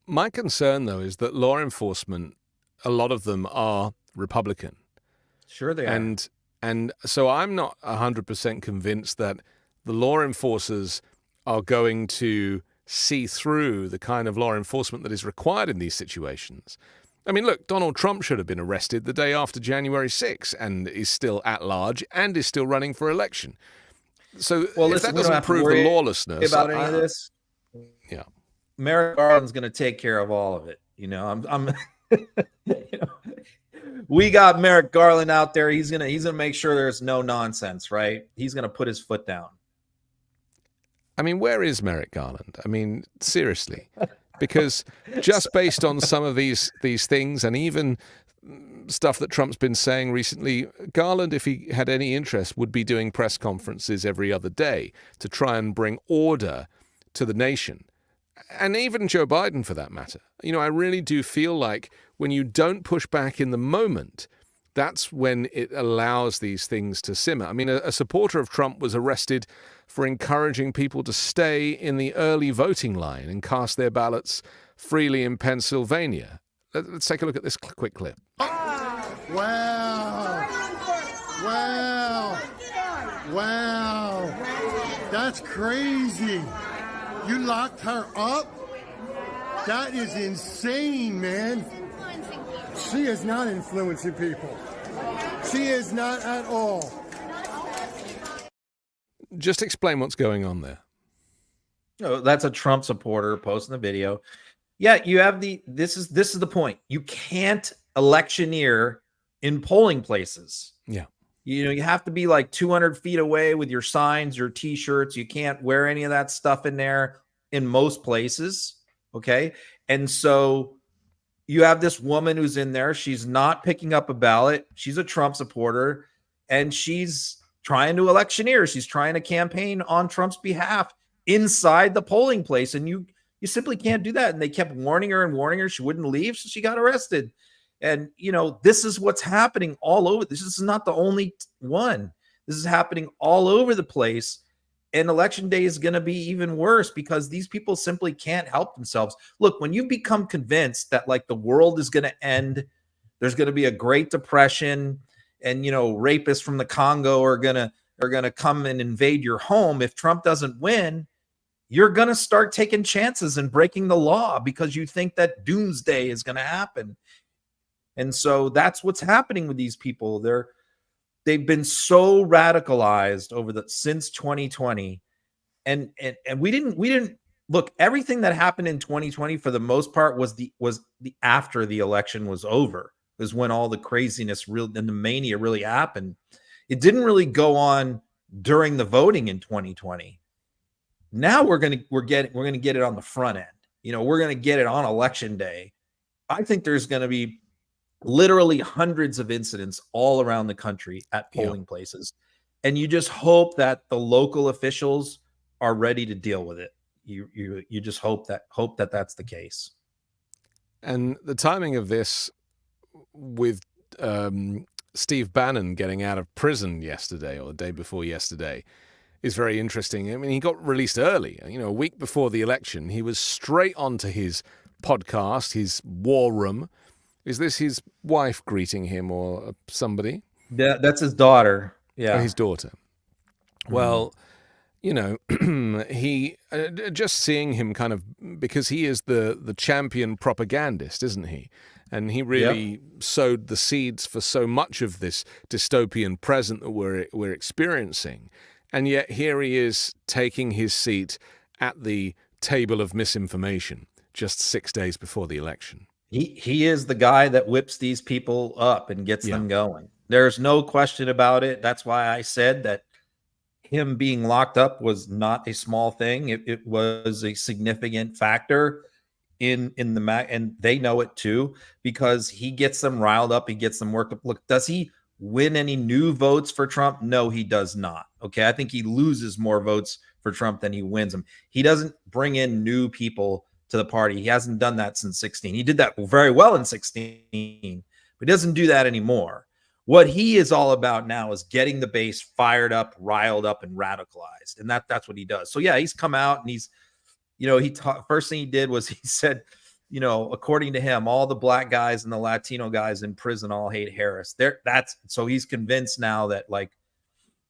My concern, though, is that law enforcement, a lot of them are Republican. Sure they are. And so I'm not 100% convinced that the law enforcers are going to see through the kind of law enforcement that is required in these situations. I mean, look, Donald Trump should have been arrested the day after January 6th and is still at large and is still running for election. So Well, if listen, that we don't doesn't have to prove the worry lawlessness about any of this. Yeah. Merrick Garland's going to take care of all of it. You know, I'm you know, we got Merrick Garland out there. He's gonna make sure there's no nonsense, right? He's gonna put his foot down. I mean, where is Merrick Garland? I mean, seriously, because just based on some of these things and even stuff that Trump's been saying recently, Garland, if he had any interest, would be doing press conferences every other day to try and bring order to the nation. And even Joe Biden, for that matter. You know, I really do feel like when you don't push back in the moment, that's when it allows these things to simmer. I mean, a supporter of Trump was arrested for encouraging people to stay in the early voting line and cast their ballots freely in Pennsylvania. Let's take a look at this quick clip. Wow. That's crazy. You locked her up? That is insane, man. She is not influencing people. She is not at all. Just explain what's going on there. No, that's a Trump supporter posting the video. Yeah, you have this is the point. You can't electioneer in polling places. Yeah. You know, you have to be like 200 feet away with your signs, your T-shirts. You can't wear any of that stuff in there in most places. Okay. And so you have this woman who's in there. She's not picking up a ballot. She's a Trump supporter and she's trying to electioneer. She's trying to campaign on Trump's behalf inside the polling place. And you simply can't do that. And they kept warning her. She wouldn't leave. So she got arrested. And, you know, this is what's happening all over. This is not the only one. This is happening all over the place. And election day is going to be even worse because these people simply can't help themselves. Look, when you become convinced that like the world is going to end, there's going to be a Great Depression and, you know, rapists from the Congo are going to come and invade your home. If Trump doesn't win, you're going to start taking chances and breaking the law because you think that doomsday is going to happen. And so that's what's happening with these people. They've been so radicalized since 2020. And we didn't look, everything that happened in 2020 for the most part was the after the election was over, is when all the craziness and the mania really happened. It didn't really go on during the voting in 2020. Now we're going to get it on the front end. You know, we're going to get it on election day. I think there's going to be literally hundreds of incidents all around the country at polling places. And you just hope that the local officials are ready to deal with it. You just hope that that's the case. And the timing of this with Steve Bannon getting out of prison yesterday or the day before yesterday is very interesting. I mean, he got released early, you know, a week before the election. He was straight onto his podcast, his war room. Is this his wife greeting him or somebody? Yeah, that's his daughter. Yeah. Or his daughter. Well, you know, he just seeing him kind of, because he is the champion propagandist, isn't he? And he really sowed the seeds for so much of this dystopian present that we're experiencing. And yet here he is taking his seat at the table of misinformation just 6 days before the election. He is the guy that whips these people up and gets them going. There's no question about it. That's why I said that him being locked up was not a small thing. It was a significant factor in the MAGA, and they know it too, because he gets them riled up. He gets them worked up. Look, does he win any new votes for Trump? No, he does not. Okay. I think he loses more votes for Trump than he wins them. He doesn't bring in new people to the party. He hasn't done that since 2016. He did that very well in 2016, but he doesn't do that anymore. What he is all about now is getting the base fired up, riled up, and radicalized. And that's what he does. So yeah, he's come out and he's, you know, first thing he did was he said, you know, according to him, all the black guys and the Latino guys in prison all hate Harris. So he's convinced now that like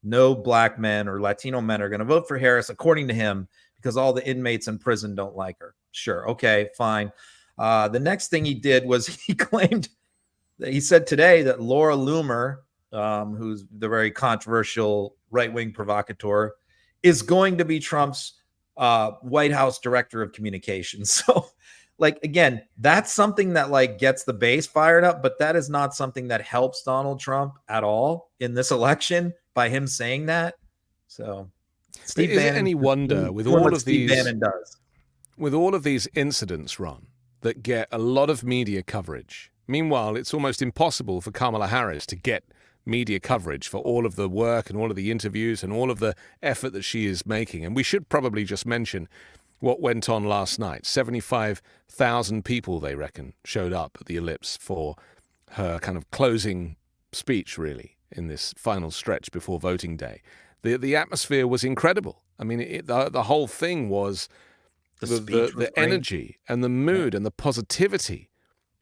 no black men or Latino men are going to vote for Harris, according to him, because all the inmates in prison don't like her. Sure. Okay, fine. The next thing he did was he said today that Laura Loomer, who's the very controversial right-wing provocateur, is going to be Trump's White House director of communications. So, like, again, that's something that like gets the base fired up, but that is not something that helps Donald Trump at all in this election by him saying that. So, Steve is Bannon, it any wonder with doing all what of Steve these Bannon does. with all of these incidents, Ron, that get a lot of media coverage? Meanwhile, it's almost impossible for Kamala Harris to get media coverage for all of the work and all of the interviews and all of the effort that she is making. And we should probably just mention what went on last night. 75,000 people, they reckon, showed up at the Ellipse for her kind of closing speech, really, in this final stretch before voting day. The atmosphere was incredible. I mean, the whole thing was the energy and the mood and the positivity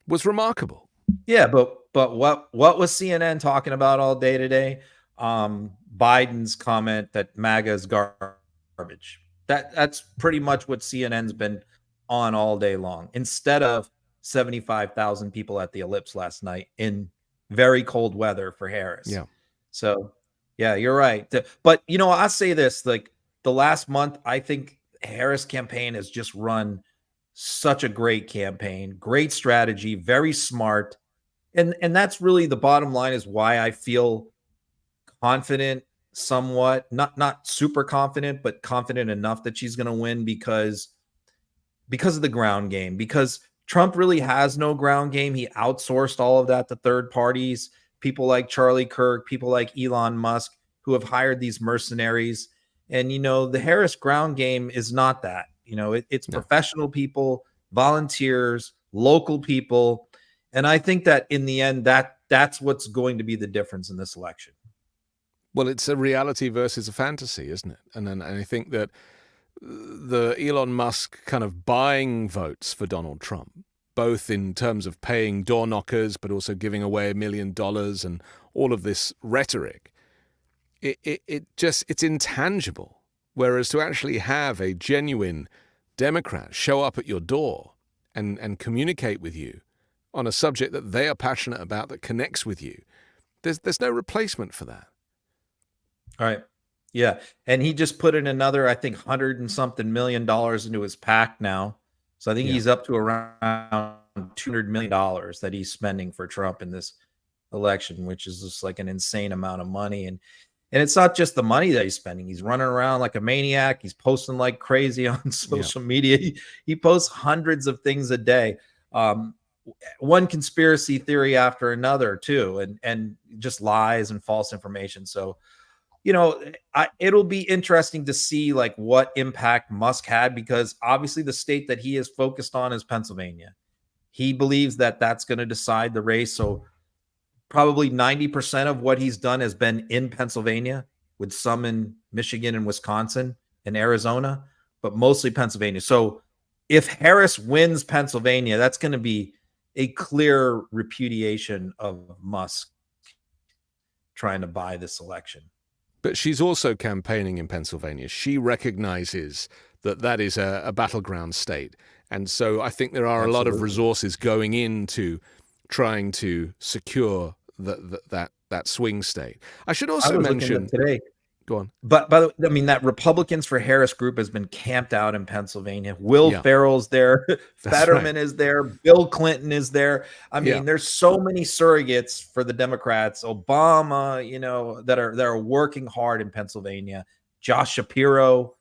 was remarkable. Yeah, but what was CNN talking about all day today? Biden's comment that MAGA is garbage. That's pretty much what CNN's been on all day long. Instead of 75,000 people at the Ellipse last night in very cold weather for Harris. Yeah. So, yeah, you're right. But I say this, like the last month, I think Harris campaign has just run such a great campaign, great strategy, very smart. And that's really the bottom line, is why I feel confident, somewhat, not super confident, but confident enough that she's going to win because of the ground game, because Trump really has no ground game. He outsourced all of that to third parties, people like Charlie Kirk, people like Elon Musk, who have hired these mercenaries. And, the Harris ground game is not that. It's professional people, volunteers, local people. And I think that in the end, that's what's going to be the difference in this election. Well, it's a reality versus a fantasy, isn't it? And I think that the Elon Musk kind of buying votes for Donald Trump, both in terms of paying door knockers, but also giving away $1 million and all of this rhetoric, it's intangible. Whereas to actually have a genuine Democrat show up at your door and communicate with you on a subject that they are passionate about, that connects with you, there's no replacement for that. All right. Yeah. And he just put in another, I think, $100 and something million into his PAC now. So I think he's up to around $200 million that he's spending for Trump in this election, which is just like an insane amount of money. And it's not just the money that he's spending. He's running around like a maniac. He's posting like crazy on social media. He posts hundreds of things a day. One conspiracy theory after another too, and just lies and false information. So, it'll be interesting to see like what impact Musk had, because obviously the state that he is focused on is Pennsylvania. He believes that that's going to decide the race. So probably 90% of what he's done has been in Pennsylvania, with some in Michigan and Wisconsin and Arizona, but mostly Pennsylvania. So if Harris wins Pennsylvania, that's going to be a clear repudiation of Musk trying to buy this election. But she's also campaigning in Pennsylvania. She recognizes that is a battleground state. And so I think there are a lot of resources going into trying to secure that swing state. I should also mention today. Go on. But by the way, I mean, that Republicans for Harris group has been camped out in Pennsylvania. Will Ferrell's there. Fetterman is there. Bill Clinton is there. I mean, there's so many surrogates for the Democrats. Obama, that are working hard in Pennsylvania. Josh Shapiro.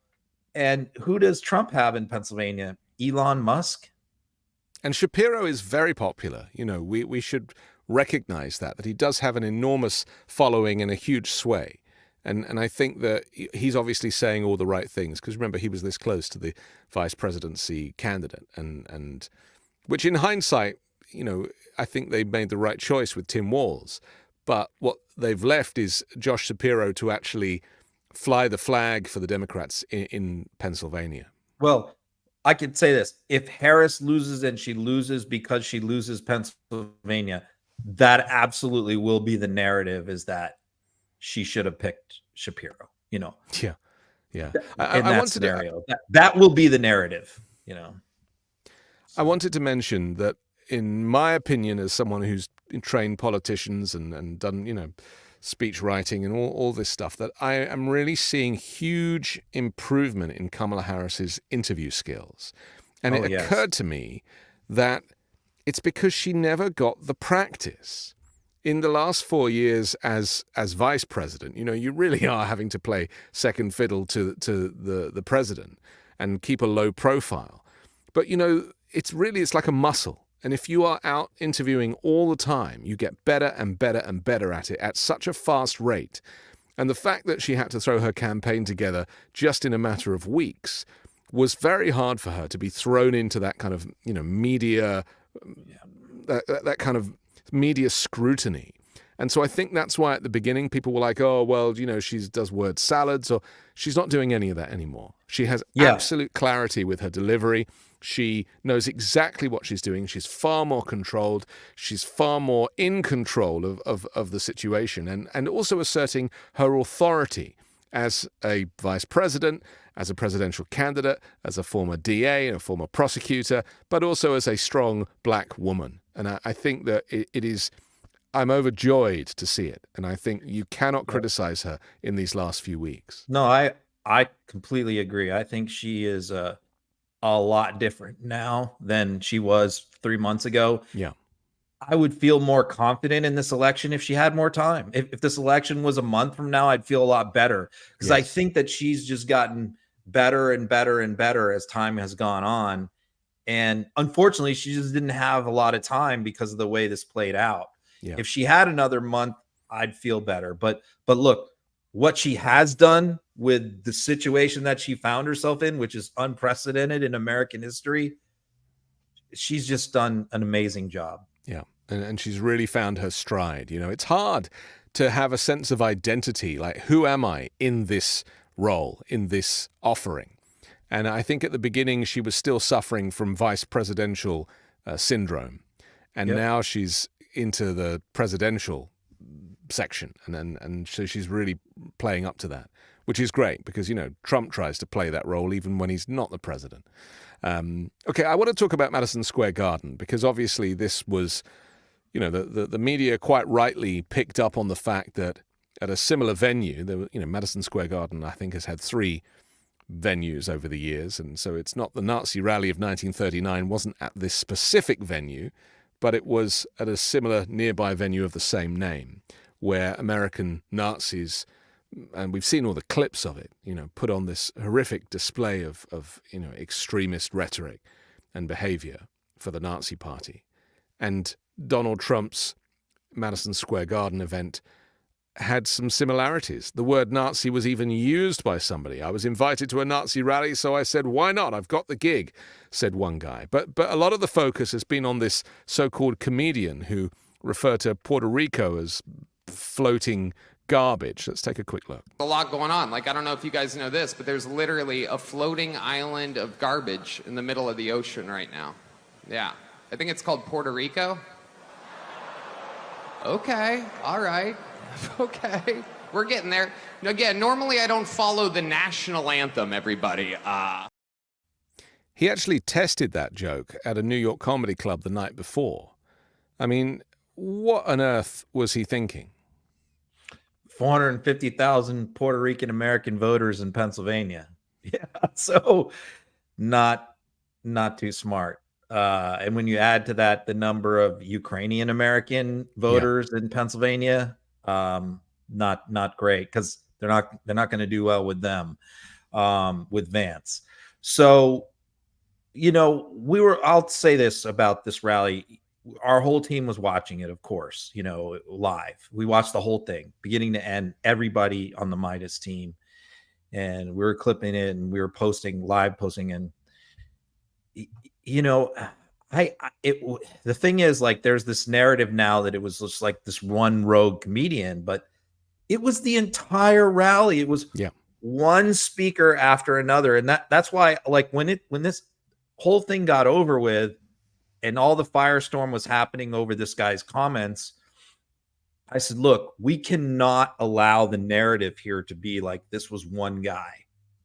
And who does Trump have in Pennsylvania? Elon Musk. And Shapiro is very popular. We should recognize that he does have an enormous following and a huge sway. And I think that he's obviously saying all the right things, because remember, he was this close to the vice presidency candidate, and which in hindsight, I think they made the right choice with Tim Walz. But what they've left is Josh Shapiro to actually fly the flag for the Democrats in Pennsylvania. Well, I could say this. If Harris loses, and she loses because she loses Pennsylvania, that absolutely will be the narrative, is that she should have picked Shapiro, Yeah. In that scenario. That will be the narrative, I wanted to mention that, in my opinion, as someone who's trained politicians and done, speech writing and all this stuff, that I am really seeing huge improvement in Kamala Harris's interview skills. And it occurred to me that it's because she never got the practice. In the last 4 years as vice president, you really are having to play second fiddle to the president and keep a low profile. But, it's like a muscle. And if you are out interviewing all the time, you get better and better and better at it at such a fast rate. And the fact that she had to throw her campaign together just in a matter of weeks was very hard for her to be thrown into that kind of, media, that kind of media scrutiny. And so I think that's why at the beginning people were like, oh, well, she does word salads, or she's not doing any of that anymore. She has absolute clarity with her delivery. She knows exactly what she's doing. She's far more controlled. She's far more in control of the situation, and also asserting her authority as a vice president, as a presidential candidate, as a former DA and a former prosecutor, but also as a strong black woman. And I think that it is... I'm overjoyed to see it. And I think you cannot criticize her in these last few weeks. No, I completely agree. I think she is a lot different now than she was 3 months ago. Yeah. I would feel more confident in this election if she had more time. If this election was a month from now, I'd feel a lot better, because I think that she's just gotten better and better and better as time has gone on. And unfortunately, she just didn't have a lot of time because of the way this played out. Yeah. If she had another month, I'd feel better. But look, what she has done with the situation that she found herself in, which is unprecedented in American history, she's just done an amazing job. Yeah. And she's really found her stride. It's hard to have a sense of identity, like, who am I in this role, in this offering? And I think at the beginning she was still suffering from vice presidential syndrome. And now she's into the presidential section, and so she's really playing up to that, which is great, because Trump tries to play that role even when he's not the president. Okay, I want to talk about Madison Square Garden, because obviously this was, the media quite rightly picked up on the fact that at a similar venue, there were, Madison Square Garden, I think, has had 3 venues over the years, and so it's not the Nazi rally of 1939 wasn't at this specific venue, but it was at a similar nearby venue of the same name, where American Nazis, and we've seen all the clips of it, put on this horrific display of extremist rhetoric and behavior for the Nazi Party. And Donald Trump's Madison Square Garden event had some similarities. The word Nazi was even used by somebody. I was invited to a Nazi rally, so I said, why not? I've got the gig, said one guy. But a lot of the focus has been on this so-called comedian who referred to Puerto Rico as floating garbage. Let's take a quick look. A lot going on. Like, I don't know if you guys know this, but there's literally a floating island of garbage in the middle of the ocean right now. Yeah. I think it's called Puerto Rico. Okay. All right. Okay, we're getting there. Again, normally I don't follow the national anthem, everybody. He actually tested that joke at a New York comedy club the night before. I mean, what on earth was he thinking? 450,000 Puerto Rican American voters in Pennsylvania. Yeah, so not too smart. And when you add to that the number of Ukrainian American voters in Pennsylvania, not great, because they're not going to do well with them, with Vance. So, I'll say this about this rally. Our whole team was watching it, of course, live. We watched the whole thing, beginning to end, everybody on the Midas team. And we were clipping it and we were live posting. And, the thing is, like, there's this narrative now that it was just like this one rogue comedian, but it was the entire rally. It was one speaker after another. And that's why, like, when this whole thing got over with and all the firestorm was happening over this guy's comments, I said, look, we cannot allow the narrative here to be like this was one guy,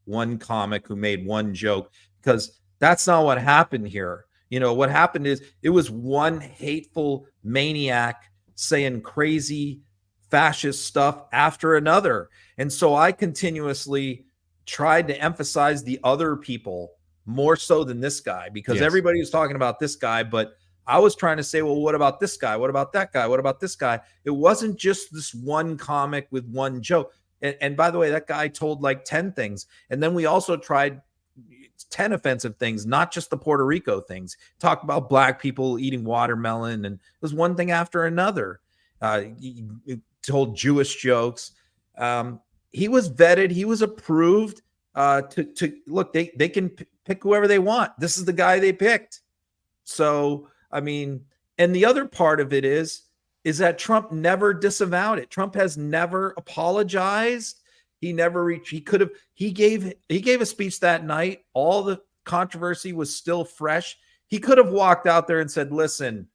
one comic who made one joke, because that's not what happened here. You know, what happened is it was one hateful maniac saying crazy fascist stuff after another. And so I continuously tried to emphasize the other people more so than this guy, because everybody was talking about this guy, but I was trying to say, well, what about this guy? What about that guy? What about this guy? It wasn't just this one comic with one joke. And by the way, that guy told like 10 things. And then we also tried 10 offensive things, not just the Puerto Rico things. Talked about black people eating watermelon, and it was one thing after another. He told Jewish jokes. He was vetted. He was approved to look. They can pick whoever they want. This is the guy they picked. So, I mean, and the other part of it is that Trump never disavowed it. Trump has never apologized. He never reached. He gave a speech that night. All the controversy was still fresh. He could have walked out there and said, listen,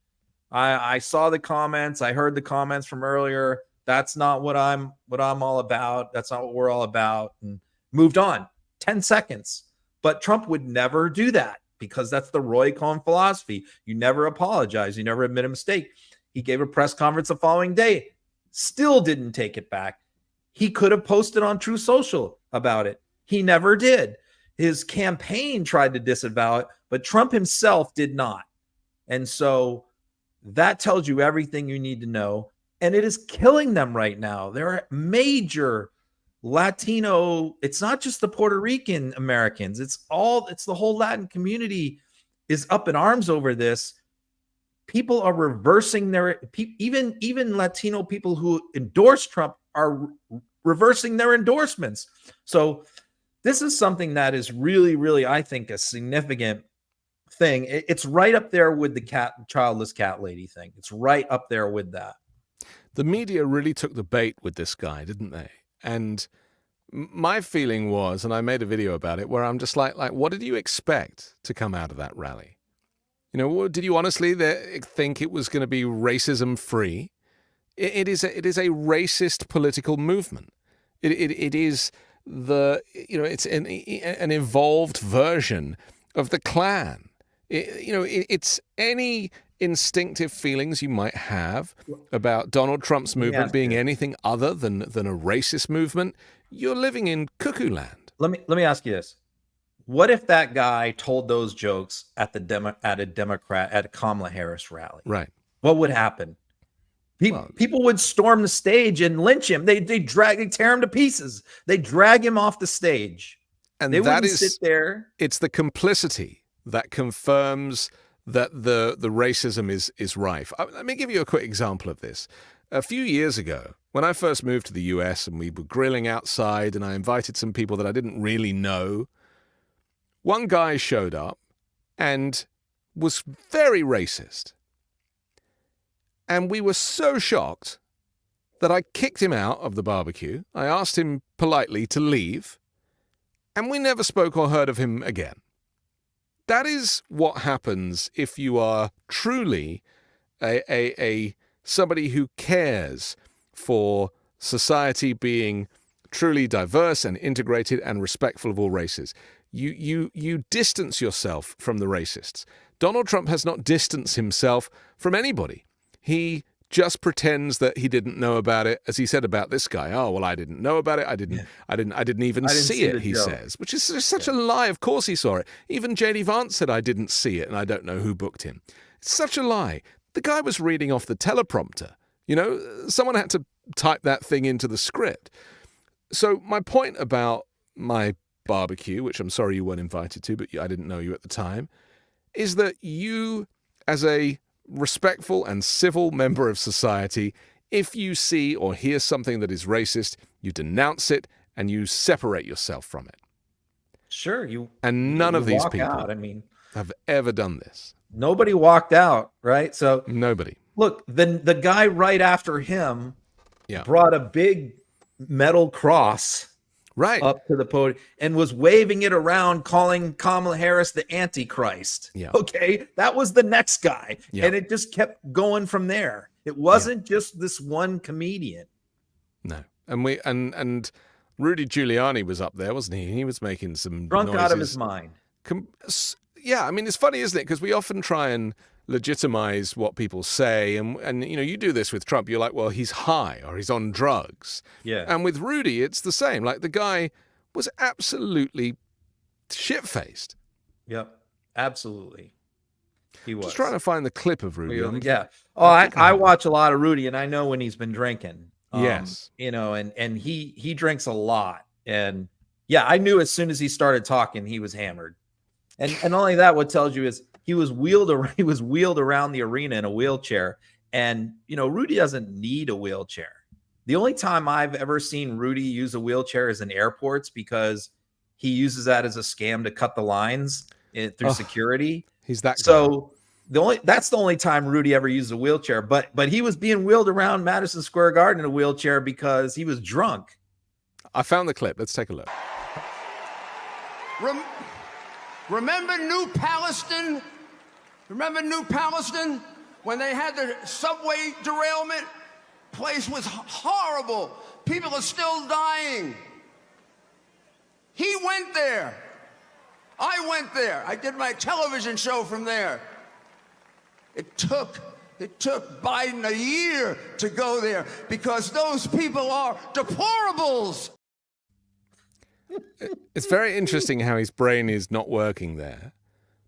I saw the comments. I heard the comments from earlier. That's not what I'm all about. That's not what we're all about. And moved on. 10 seconds. But Trump would never do that, because that's the Roy Cohn philosophy. You never apologize. You never admit a mistake. He gave a press conference the following day. Still didn't take it back. He could have posted on True Social about it. He never did. His campaign tried to disavow it, but Trump himself did not. And so that tells you everything you need to know. And it is killing them right now. There are major Latino, it's not just the Puerto Rican Americans, it's the whole Latin community is up in arms over this. People are reversing even Latino people who endorse Trump are reversing their endorsements. So this is something that is really, really, I think, a significant thing. It's right up there with the childless cat lady thing. It's right up there with that. The media really took the bait with this guy, didn't they? And my feeling was, and I made a video about it, where I'm just like, what did you expect to come out of that rally? You know, did you honestly think it was going to be racism free? It is a racist political movement. It is it's an evolved version of the Klan. It's any instinctive feelings you might have about Donald Trump's movement being anything other than a racist movement. You're living in cuckoo land. Let me ask you this. What if that guy told those jokes at a Kamala Harris rally? Right. What would happen? People would storm the stage and lynch him. They tear him to pieces. They drag him off the stage. And they that wouldn't is, sit there. It's the complicity that confirms that the racism is rife. Let me give you a quick example of this. A few years ago, when I first moved to the US and we were grilling outside and I invited some people that I didn't really know, one guy showed up and was very racist. And we were so shocked that I kicked him out of the barbecue. I asked him politely to leave, and we never spoke or heard of him again. That is what happens if you are truly a somebody who cares for society being truly diverse and integrated and respectful of all races. You distance yourself from the racists. Donald Trump has not distanced himself from anybody. He just pretends that he didn't know about it, as he said about this guy. Oh, well, I didn't know about it. I didn't even see it, he says, which is just such a lie. Of course he saw it. Even J.D. Vance said, I didn't see it, and I don't know who booked him. It's such a lie. The guy was reading off the teleprompter. You know, someone had to type that thing into the script. So my point about my barbecue, which I'm sorry you weren't invited to, but I didn't know you at the time, is that you, as a respectful and civil member of society, if you see or hear something that is racist, you denounce it and you separate yourself from it. Sure, and none of these people have ever done this. Nobody walked out, right? So nobody. Look, then the guy right after him brought a big metal cross up to the podium and was waving it around, calling Kamala Harris the Antichrist. Yeah. Okay, that was the next guy. Yeah. And it just kept going from there. It wasn't just this one comedian. No. And Rudy Giuliani was up there, wasn't he? He was making some drunk noises. Out of his mind. yeah, I mean, it's funny, isn't it? Because we often try and legitimize what people say. And, you know, you do this with Trump. You're like, well, he's high or he's on drugs. Yeah. And with Rudy, it's the same. Like, the guy was absolutely shit-faced. Yep. Absolutely. He was. Just trying to find the clip of Rudy. Yeah. Oh, I watch a lot of Rudy, and I know when he's been drinking. Yes. You know, and he drinks a lot. And yeah, I knew as soon as he started talking, he was hammered. And only that, what tells you is he was wheeled around the arena in a wheelchair. And, you know, Rudy doesn't need a wheelchair. The only time I've ever seen Rudy use a wheelchair is in airports, because he uses that as a scam to cut the lines through security. He's that so that's the only time Rudy ever used a wheelchair. But he was being wheeled around Madison Square Garden in a wheelchair because he was drunk. I found the clip. Let's take a look. Remember New Palestine? Remember New Palestine? When they had the subway derailment? Place was horrible. People are still dying. He went there. I went there. I did my television show from there. It took Biden a year to go there because those people are deplorables. It's very interesting how his brain is not working there,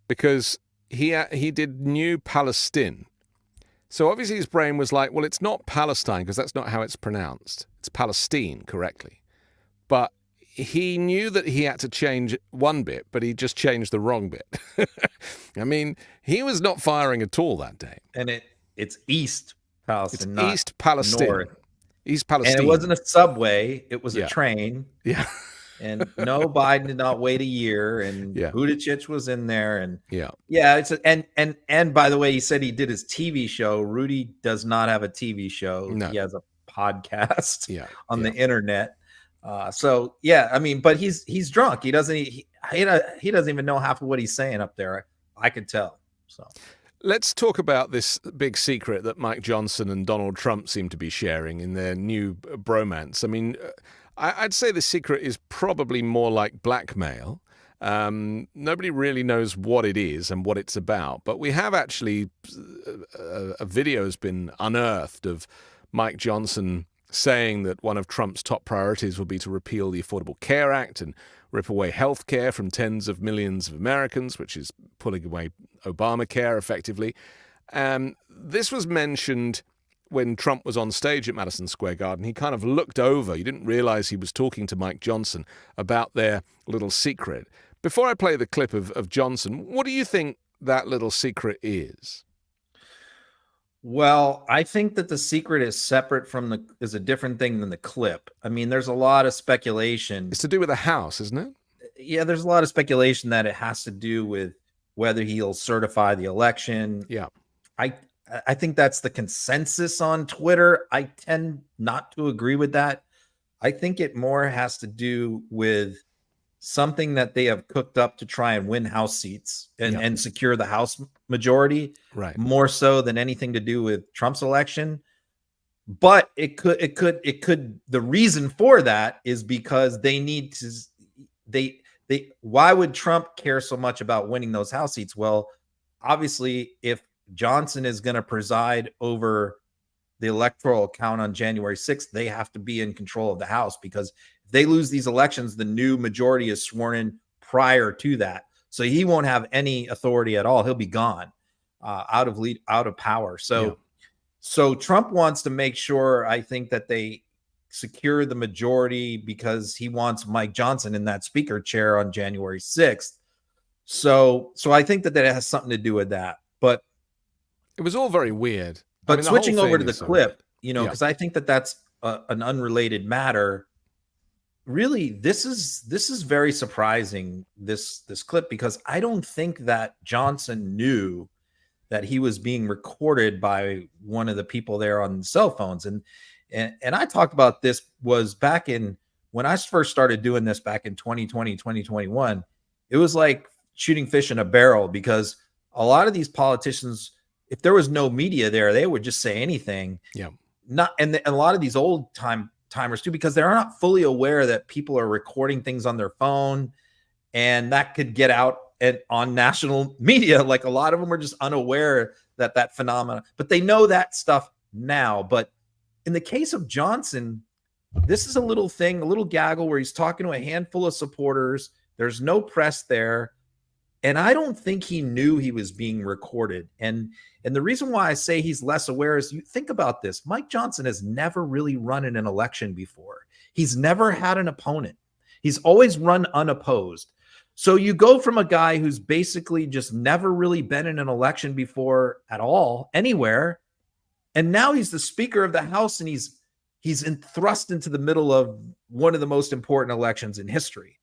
because he did New Palestine. So obviously his brain was like, well, it's not Palestine because that's not how it's pronounced. It's Palestine correctly. But he knew that he had to change one bit, but he just changed the wrong bit. I mean, he was not firing at all that day. And it's East Palestine, it's East Palestine. North. East Palestine. And it wasn't a subway, it was a train. Yeah. And no, Biden did not wait a year, and Buttigieg was in there, and and by the way, he said he did his TV show. Rudy does not have a TV show. No. He has a podcast on the internet. So yeah, I mean, but he's drunk. He doesn't even know half of what he's saying up there. I could tell. So let's talk about this big secret that Mike Johnson and Donald Trump seem to be sharing in their new bromance. I mean, I'd say the secret is probably more like blackmail. Nobody really knows what it is and what it's about, but we have actually a video has been unearthed of Mike Johnson saying that one of Trump's top priorities will be to repeal the Affordable Care Act and rip away health care from tens of millions of Americans, which is pulling away Obamacare effectively. This was mentioned when Trump was on stage at Madison Square Garden. He kind of looked over. You didn't realize he was talking to Mike Johnson about their little secret. Before I play the clip of Johnson, what do you think that little secret is? Well, I think that the secret is separate is a different thing than the clip. I mean, there's a lot of speculation. It's to do with the House, isn't it? Yeah, there's a lot of speculation that it has to do with whether he'll certify the election. Yeah. I think that's the consensus on Twitter. I tend not to agree with that. I think it more has to do with something that they have cooked up to try and win House seats and secure the House majority, right? More so than anything to do with Trump's election. But it could. The reason for that is because they need to. Why would Trump care so much about winning those House seats? Well, obviously, if Johnson is going to preside over the electoral count on January 6th, they have to be in control of the House, because if they lose these elections, the new majority is sworn in prior to that. So he won't have any authority at all. He'll be gone, out of power. So Trump wants to make sure, I think, that they secure the majority, because he wants Mike Johnson in that speaker chair on January 6th. So I think that has something to do with that. But it was all very weird. But switching over to the clip, because I think that that's an unrelated matter. Really, this is very surprising, this clip, because I don't think that Johnson knew that he was being recorded by one of the people there on cell phones. And I talked about this was back in when I first started doing this back in 2020, 2021. It was like shooting fish in a barrel, because a lot of these politicians, if there was no media there, they would just say anything. Yeah. And a lot of these old timers too, because they're not fully aware that people are recording things on their phone, and that could get out and on national media. Like a lot of them are just unaware that phenomena, but they know that stuff now. But in the case of Johnson, this is a little thing, a little gaggle where he's talking to a handful of supporters. There's no press there. And I don't think he knew he was being recorded. And the reason why I say he's less aware is, you think about this. Mike Johnson has never really run in an election before. He's never had an opponent. He's always run unopposed. So you go from a guy who's basically just never really been in an election before at all, anywhere, and now he's the Speaker of the House, and he's thrust into the middle of one of the most important elections in history.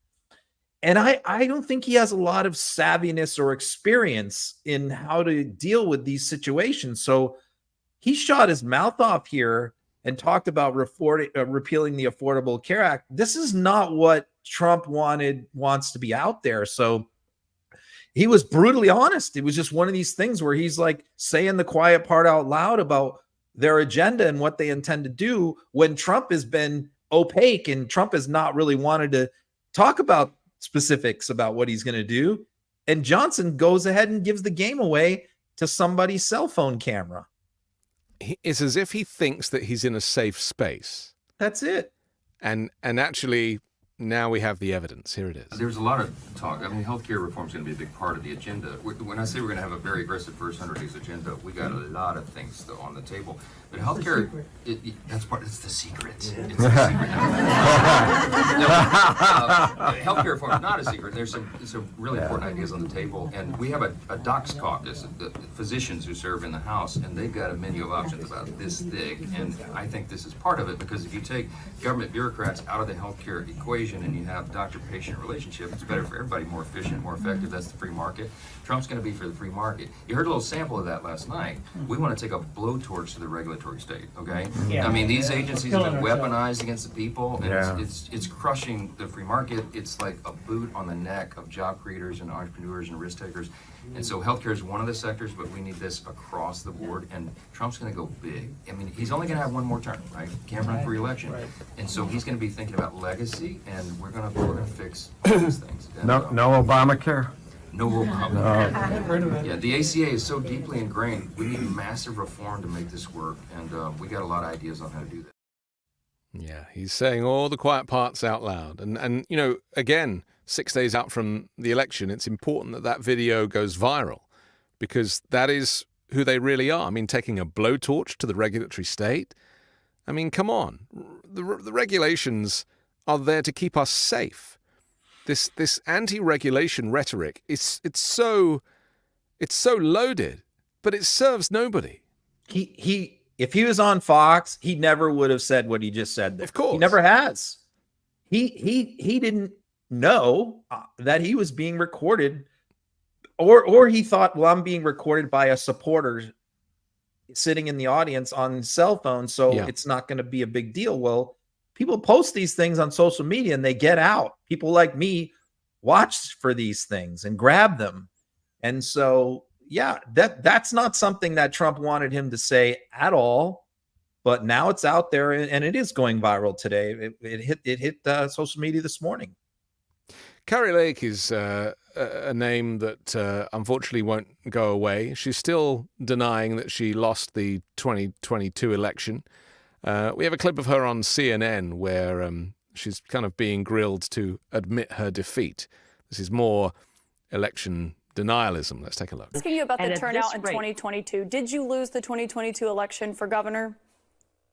And I don't think he has a lot of savviness or experience in how to deal with these situations. So he shot his mouth off here and talked about repealing the Affordable Care Act. This is not what Trump wants to be out there. So he was brutally honest. It was just one of these things where he's like saying the quiet part out loud about their agenda and what they intend to do, when Trump has been opaque and Trump has not really wanted to talk about specifics about what he's going to do. And Johnson goes ahead and gives the game away to somebody's cell phone camera. It's as if he thinks that he's in a safe space. That's it. And actually, now we have the evidence. Here it is. There's a lot of talk. I mean, healthcare reform is going to be a big part of the agenda. When I say we're going to have a very aggressive first 100 days agenda, we got a lot of things still on the table. But healthcare, that's part. It's the secret. It's the secret. Healthcare reform is not a secret. There's some really important ideas on the table, and we have a docs caucus, the physicians who serve in the House, and they've got a menu of options about this thick. And I think this is part of it, because if you take government bureaucrats out of the healthcare equation and you have doctor-patient relationship, it's better for everybody, more efficient, more effective. That's the free market. Trump's going to be for the free market. You heard a little sample of that last night. We want to take a blowtorch to the regulatory state, okay? Yeah. I mean, these agencies have been weaponized against the people, and it's crushing the free market. It's like a boot on the neck of job creators and entrepreneurs and risk takers. And so healthcare is one of the sectors, but we need this across the board, and Trump's going to go big. I mean, he's only going to have one more term, right? Can't run for re-election. Right. And so he's going to be thinking about legacy, and we're going to fix all these things. And, no Obamacare? No Obamacare. Yeah, the ACA is so deeply ingrained. We need massive reform to make this work, and we got a lot of ideas on how to do that. Yeah, he's saying all the quiet parts out loud. And you know, again, 6 days out from the election, it's important that that video goes viral, because that is who they really are. I mean, taking a blowtorch to the regulatory state. I mean, come on. The regulations are there to keep us safe. This anti-regulation rhetoric, it's so loaded, but it serves nobody. If he was on Fox, he never would have said what he just said there. Of course. He never has. He didn't know that he was being recorded, or he thought, well, I'm being recorded by a supporter sitting in the audience on his cell phone, so it's not going to be a big deal. Well, people post these things on social media and they get out. People like me watch for these things and grab them. And so, yeah, that's not something that Trump wanted him to say at all. But now it's out there, and it is going viral today. It hit social media this morning. Carrie Lake is a name that unfortunately won't go away. She's still denying that she lost the 2022 election. We have a clip of her on CNN where she's kind of being grilled to admit her defeat. This is more election denialism. Let's take a look. Asking you about the turnout in 2022. Did you lose the 2022 election for governor?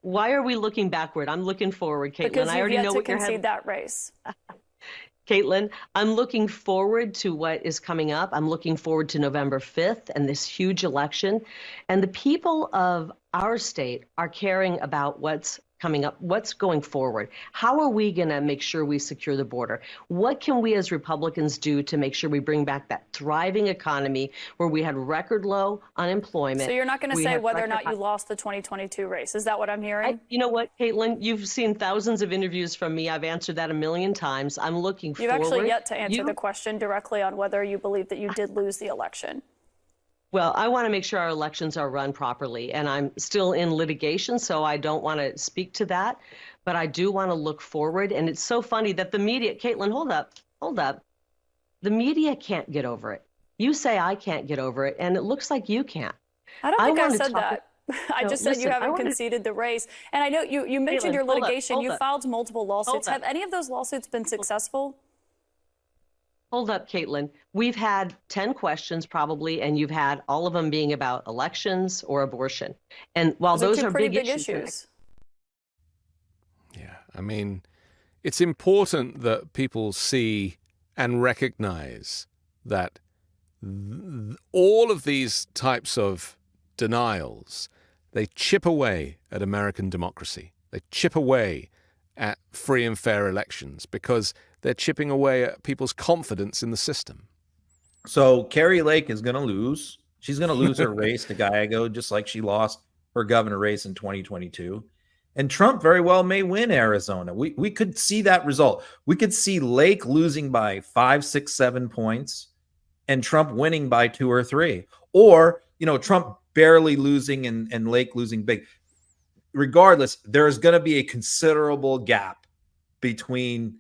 Why are we looking backward? I'm looking forward, Caitlin. Because I already know what you're concede that race. Caitlin, I'm looking forward to what is coming up. I'm looking forward to November 5th and this huge election. And the people of our state are caring about what's coming up, what's going forward. How are we going to make sure we secure the border? What can we as Republicans do to make sure we bring back that thriving economy where we had record low unemployment? So you're not going to say whether or not you lost the 2022 race. Is that what I'm hearing? You know what, Caitlin? You've seen thousands of interviews from me. I've answered that a million times. I'm looking forward. You've actually yet to answer the question directly on whether you believe that you did lose the election. Well, I want to make sure our elections are run properly, and I'm still in litigation, so I don't want to speak to that, but I do want to look forward. And it's so funny that the media, Caitlin, hold up. The media can't get over it. You say I can't get over it, and it looks like you can't. I don't think I want to said talk- that. I No, just said you listen, I haven't want to- conceded the race. And I know you mentioned Caitlin, your hold up, litigation. hold You up. filed multiple lawsuits. Hold Have up. any of those lawsuits been successful? Hold up, Caitlin. We've had 10 questions probably, and you've had all of them being about elections or abortion. And while those two are pretty big big issues, Yeah, I mean, it's important that people see and recognize that all of these types of denials, they chip away at American democracy. They chip away at free and fair elections because they're chipping away at people's confidence in the system. So Carrie Lake is going to lose. She's going to lose her race to Gallego, just like she lost her governor race in 2022. And Trump very well may win Arizona. We could see that result. We could see Lake losing by 5, 6, 7 points and Trump winning by 2 or 3. Or, Trump barely losing and Lake losing big. Regardless, there is going to be a considerable gap between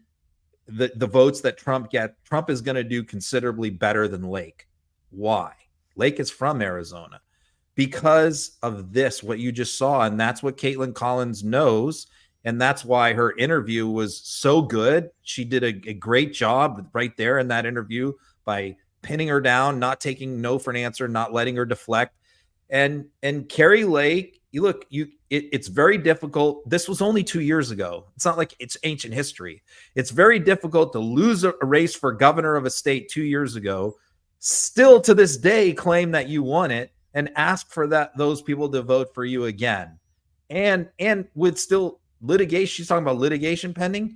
the votes that Trump gets. Trump is going to do considerably better than Lake. Why? Lake is from Arizona. Because of this, what you just saw, and that's what Caitlin Collins knows, and that's why her interview was so good. She did a great job right there in that interview by pinning her down, not taking no for an answer, not letting her deflect. And Carrie Lake, it's very difficult. This was only 2 years ago. It's not like it's ancient history. It's very difficult to lose a race for governor of a state 2 years ago, still to this day claim that you won it, and ask for those people to vote for you again. And with still litigation, she's talking about litigation pending.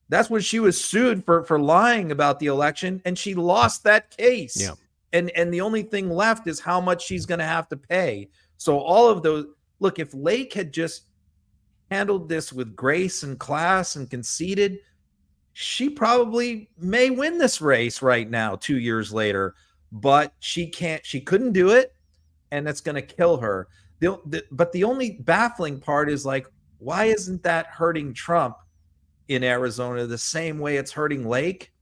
That's when she was sued for lying about the election, and she lost that case. Yeah. And the only thing left is how much she's going to have to pay. So all of those, look, if Lake had just handled this with grace and class and conceded, she probably may win this race right now, 2 years later, but she couldn't do it. And that's going to kill her. But the only baffling part is, like, why isn't that hurting Trump in Arizona the same way it's hurting Lake?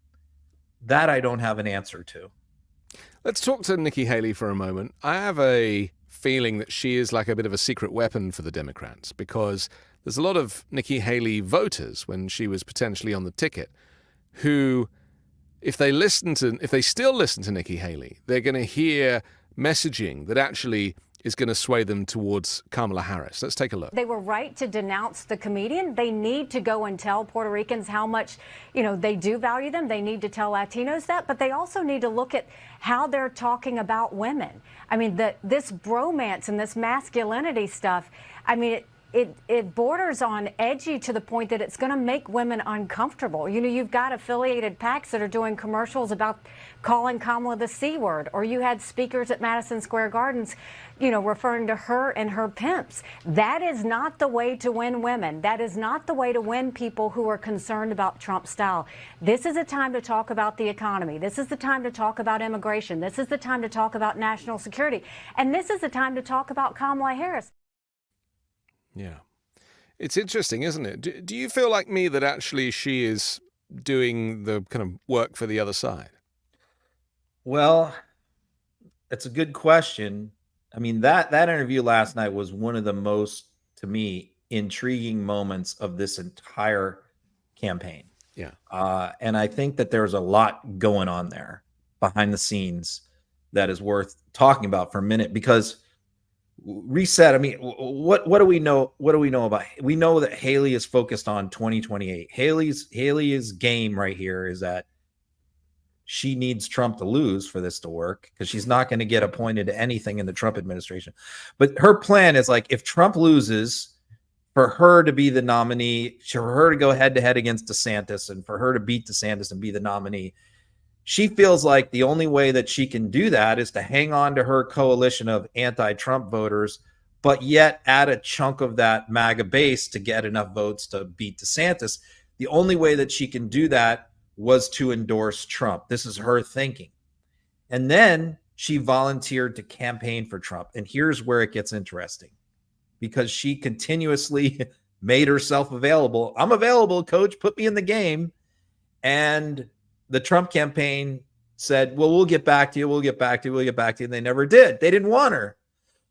That I don't have an answer to. Let's talk to Nikki Haley for a moment. I have a feeling that she is like a bit of a secret weapon for the Democrats, because there's a lot of Nikki Haley voters when she was potentially on the ticket who, if they still listen to Nikki Haley, they're going to hear messaging that actually is going to sway them towards Kamala Harris. Let's take a look. They were right to denounce the comedian. They need to go and tell Puerto Ricans how much, they do value them. They need to tell Latinos that, but they also need to look at how they're talking about women. I mean, this bromance and this masculinity stuff, I mean, it borders on edgy to the point that it's going to make women uncomfortable. You've got affiliated PACs that are doing commercials about calling Kamala the C word, or you had speakers at Madison Square Gardens, referring to her and her pimps. That is not the way to win women. That is not the way to win people who are concerned about Trump style. This is a time to talk about the economy. This is the time to talk about immigration. This is the time to talk about national security. And this is the time to talk about Kamala Harris. Yeah. It's interesting, isn't it? Do you feel like me that actually she is doing the kind of work for the other side? Well, it's a good question. I mean, that interview last night was one of the most, to me, intriguing moments of this entire campaign. Yeah. And I think that there's a lot going on there behind the scenes that is worth talking about for a minute, because reset. I mean, what do we know? What do we know about? We know that Haley is focused on 2028. Haley's game right here is that she needs Trump to lose for this to work, because she's not going to get appointed to anything in the Trump administration. But her plan is, like, if Trump loses, for her to be the nominee, for her to go head to head against DeSantis, and for her to beat DeSantis and be the nominee. She feels like the only way that she can do that is to hang on to her coalition of anti-Trump voters, but yet add a chunk of that MAGA base to get enough votes to beat DeSantis. The only way that she can do that was to endorse Trump. This is her thinking. And then she volunteered to campaign for Trump. And here's where it gets interesting, because she continuously made herself available. I'm available, coach. Put me in the game. And the Trump campaign said, well, we'll get back to you. We'll get back to you. We'll get back to you. And they never did. They didn't want her.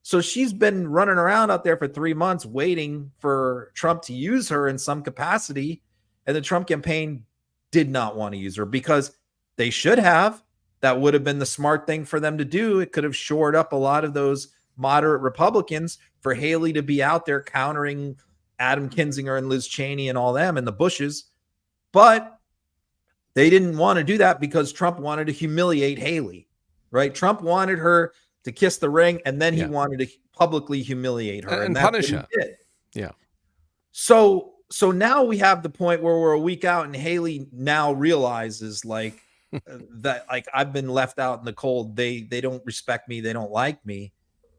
So she's been running around out there for 3 months waiting for Trump to use her in some capacity. And the Trump campaign did not want to use her because they should have. That would have been the smart thing for them to do. It could have shored up a lot of those moderate Republicans for Haley to be out there countering Adam Kinzinger and Liz Cheney and all them in the bushes. But they didn't want to do that because Trump wanted to humiliate Haley, right? Trump wanted her to kiss the ring, and then he wanted to publicly humiliate her and that's punish what her. he did. Yeah. So now we have the point where we're a week out, and Haley now realizes like that, like I've been left out in the cold. They don't respect me. They don't like me,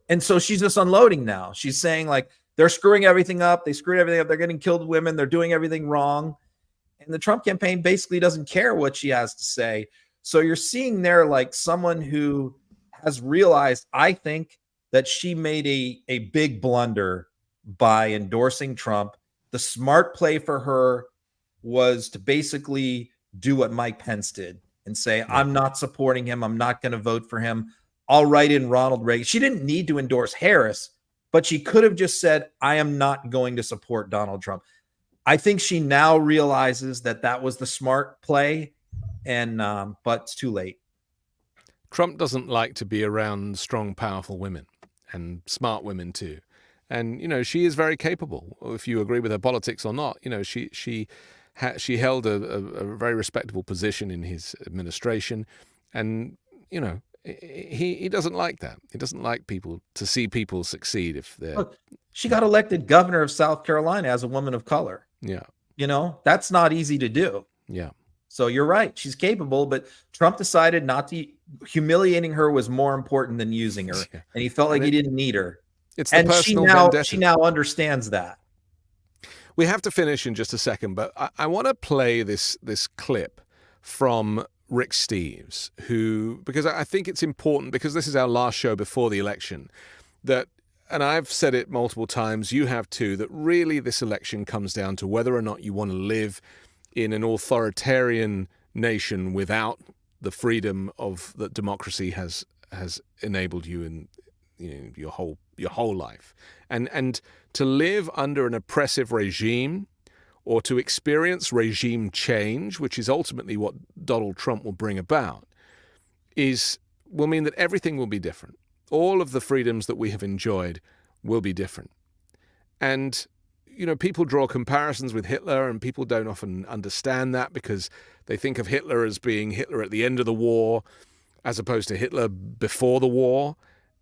and so she's just unloading now. She's saying like they're screwing everything up. They screwed everything up. They're getting killed women. They're doing everything wrong, and the Trump campaign basically doesn't care what she has to say. So you're seeing there like someone who has realized, I think, that she made a big blunder by endorsing Trump. The smart play for her was to basically do what Mike Pence did and say, I'm not supporting him. I'm not going to vote for him. I'll write in Ronald Reagan. She didn't need to endorse Harris, but she could have just said, I am not going to support Donald Trump. I think she now realizes that that was the smart play, and but it's too late. Trump doesn't like to be around strong, powerful women, and smart women too. And, you know, she is very capable, if you agree with her politics or not. You know, she held a very respectable position in his administration. And, you know, he doesn't like that. He doesn't like people to see people succeed if they're... Look, she got elected governor of South Carolina as a woman of color. Yeah. You know, that's not easy to do. Yeah. So you're right. She's capable, but Trump decided not to. Humiliating her was more important than using her. Yeah. And he felt like he didn't need her. It's the personal vendetta. She now understands that. We have to finish in just a second, but I want to play this clip from Rick Steves, who, because I think it's important, because this is our last show before the election, that, and I've said it multiple times, you have too, that really this election comes down to whether or not you want to live in an authoritarian nation without the freedom of that democracy has enabled you in, you know, your whole life, and to live under an oppressive regime, or to experience regime change, which is ultimately what Donald Trump will bring about, will mean that everything will be different. All of the freedoms that we have enjoyed will be different. And, you know, people draw comparisons with Hitler, and people don't often understand that because they think of Hitler as being Hitler at the end of the war as opposed to Hitler before the war.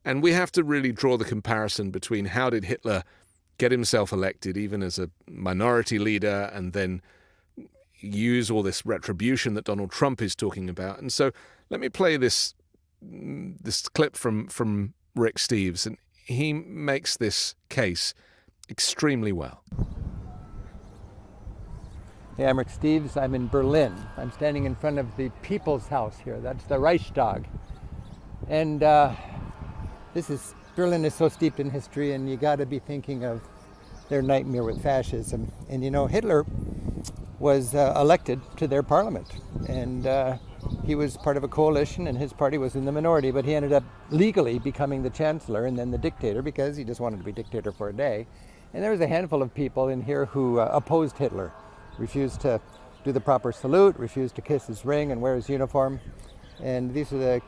And we have to really draw the comparison between how did Hitler get himself elected, even as a minority leader, and then use all this retribution that Donald Trump is talking about. And so let me play this clip from Rick Steves, and he makes this case extremely well. Hey, I'm Rick Steves. I'm in Berlin. I'm standing in front of the People's House here. That's the Reichstag. And Berlin is so steeped in history, and you got to be thinking of their nightmare with fascism. And you know, Hitler was elected to their parliament, and he was part of a coalition, and his party was in the minority, but he ended up legally becoming the chancellor and then the dictator because he just wanted to be dictator for a day. And there was a handful of people in here who opposed Hitler, refused to do the proper salute, refused to kiss his ring and wear his uniform. And these are the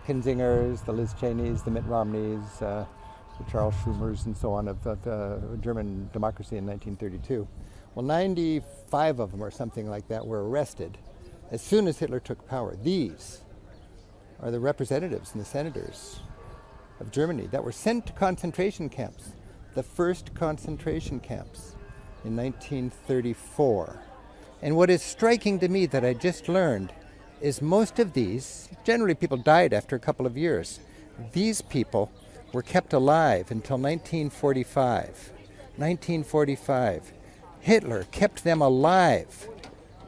Kinzingers, the Liz Cheneys, the Mitt Romneys, the Charles Schumers, and so on of German democracy in 1932. Well, 95 of them or something like that were arrested as soon as Hitler took power. These are the representatives and the senators of Germany that were sent to concentration camps, the first concentration camps in 1934. And what is striking to me that I just learned is most of these, generally people died after a couple of years. These people were kept alive until 1945. 1945. Hitler kept them alive,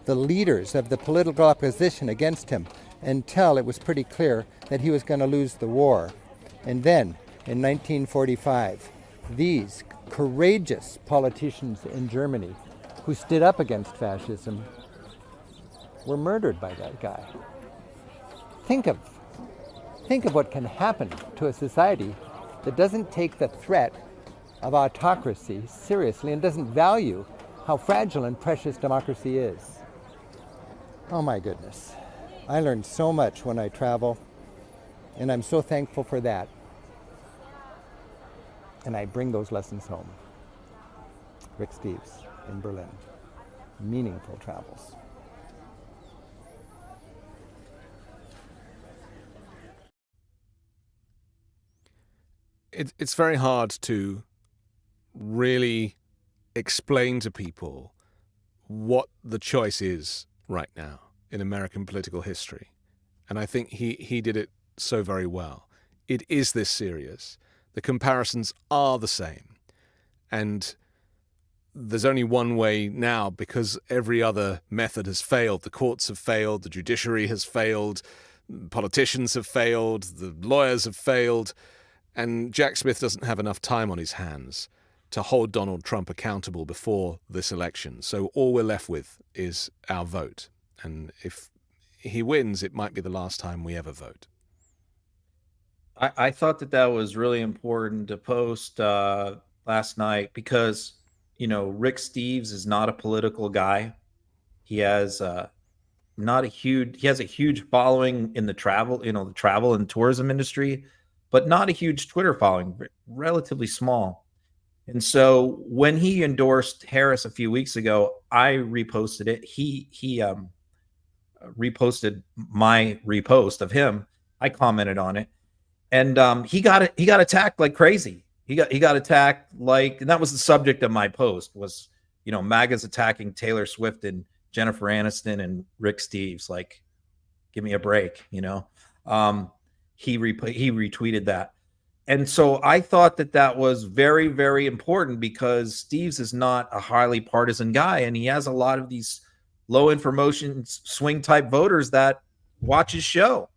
the leaders of the political opposition against him, until it was pretty clear that he was going to lose the war. And then, in 1945, these courageous politicians in Germany who stood up against fascism were murdered by that guy. think of what can happen to a society that doesn't take the threat of autocracy seriously and doesn't value how fragile and precious democracy is. Oh my goodness. I learned so much when I travel, and I'm so thankful for that. And I bring those lessons home. Rick Steves in Berlin. Meaningful travels. It's very hard to really explain to people what the choice is right now in American political history. And I think he did it so very well. It is this serious. The comparisons are the same. And there's only one way now, because every other method has failed. The courts have failed, the judiciary has failed, politicians have failed, the lawyers have failed, and Jack Smith doesn't have enough time on his hands to hold Donald Trump accountable before this election. So all we're left with is our vote. And if he wins, it might be the last time we ever vote. I thought that was really important to post last night because, Rick Steves is not a political guy. He has a huge following in the travel and tourism industry, but not a huge Twitter following, relatively small. And so when he endorsed Harris a few weeks ago, I reposted it. He reposted my repost of him. I commented on it. And he got attacked like crazy. He got attacked and that was the subject of my post was, MAGA's attacking Taylor Swift and Jennifer Aniston and Rick Steves. Like, give me a break, He retweeted that. And so I thought that was very, very important because Steves is not a highly partisan guy. And he has a lot of these low information swing type voters that watch his show.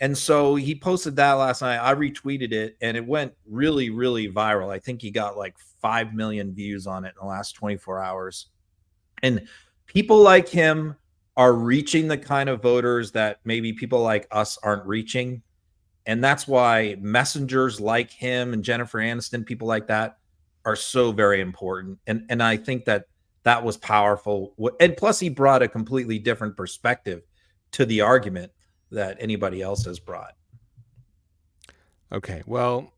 And so he posted that last night. I retweeted it and it went really, really viral. I think he got like 5 million views on it in the last 24 hours. And people like him are reaching the kind of voters that maybe people like us aren't reaching. And that's why messengers like him and Jennifer Aniston, people like that, are so very important. And I think that was powerful. And plus, he brought a completely different perspective to the argument that anybody else has brought. Okay, well,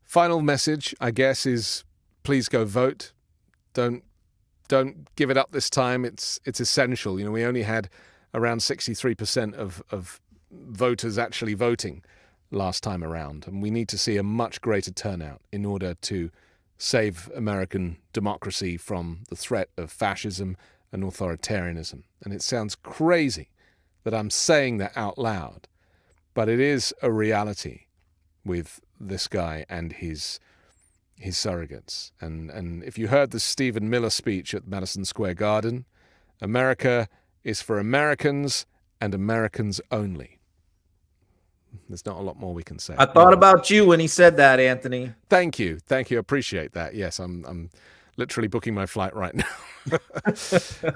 final message, I guess, is please go vote. Don't give it up this time. It's essential. We only had around 63% of voters actually voting last time around, and we need to see a much greater turnout in order to save American democracy from the threat of fascism and authoritarianism. And it sounds crazy that I'm saying that out loud, but it is a reality with this guy and his surrogates. And if you heard the Stephen Miller speech at Madison Square Garden, America is for Americans and Americans only. There's not a lot more we can say. I thought about you when he said that, Anthony. Thank you. Appreciate that. Yes, I'm literally booking my flight right now.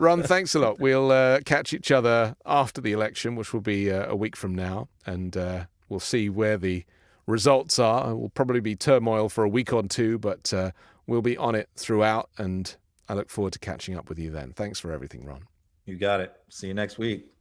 Ron, thanks a lot. We'll catch each other after the election, which will be a week from now, and we'll see where the results are. It will probably be turmoil for a week or two, but we'll be on it throughout, and I look forward to catching up with you then. Thanks for everything, Ron. You got it. See you next week.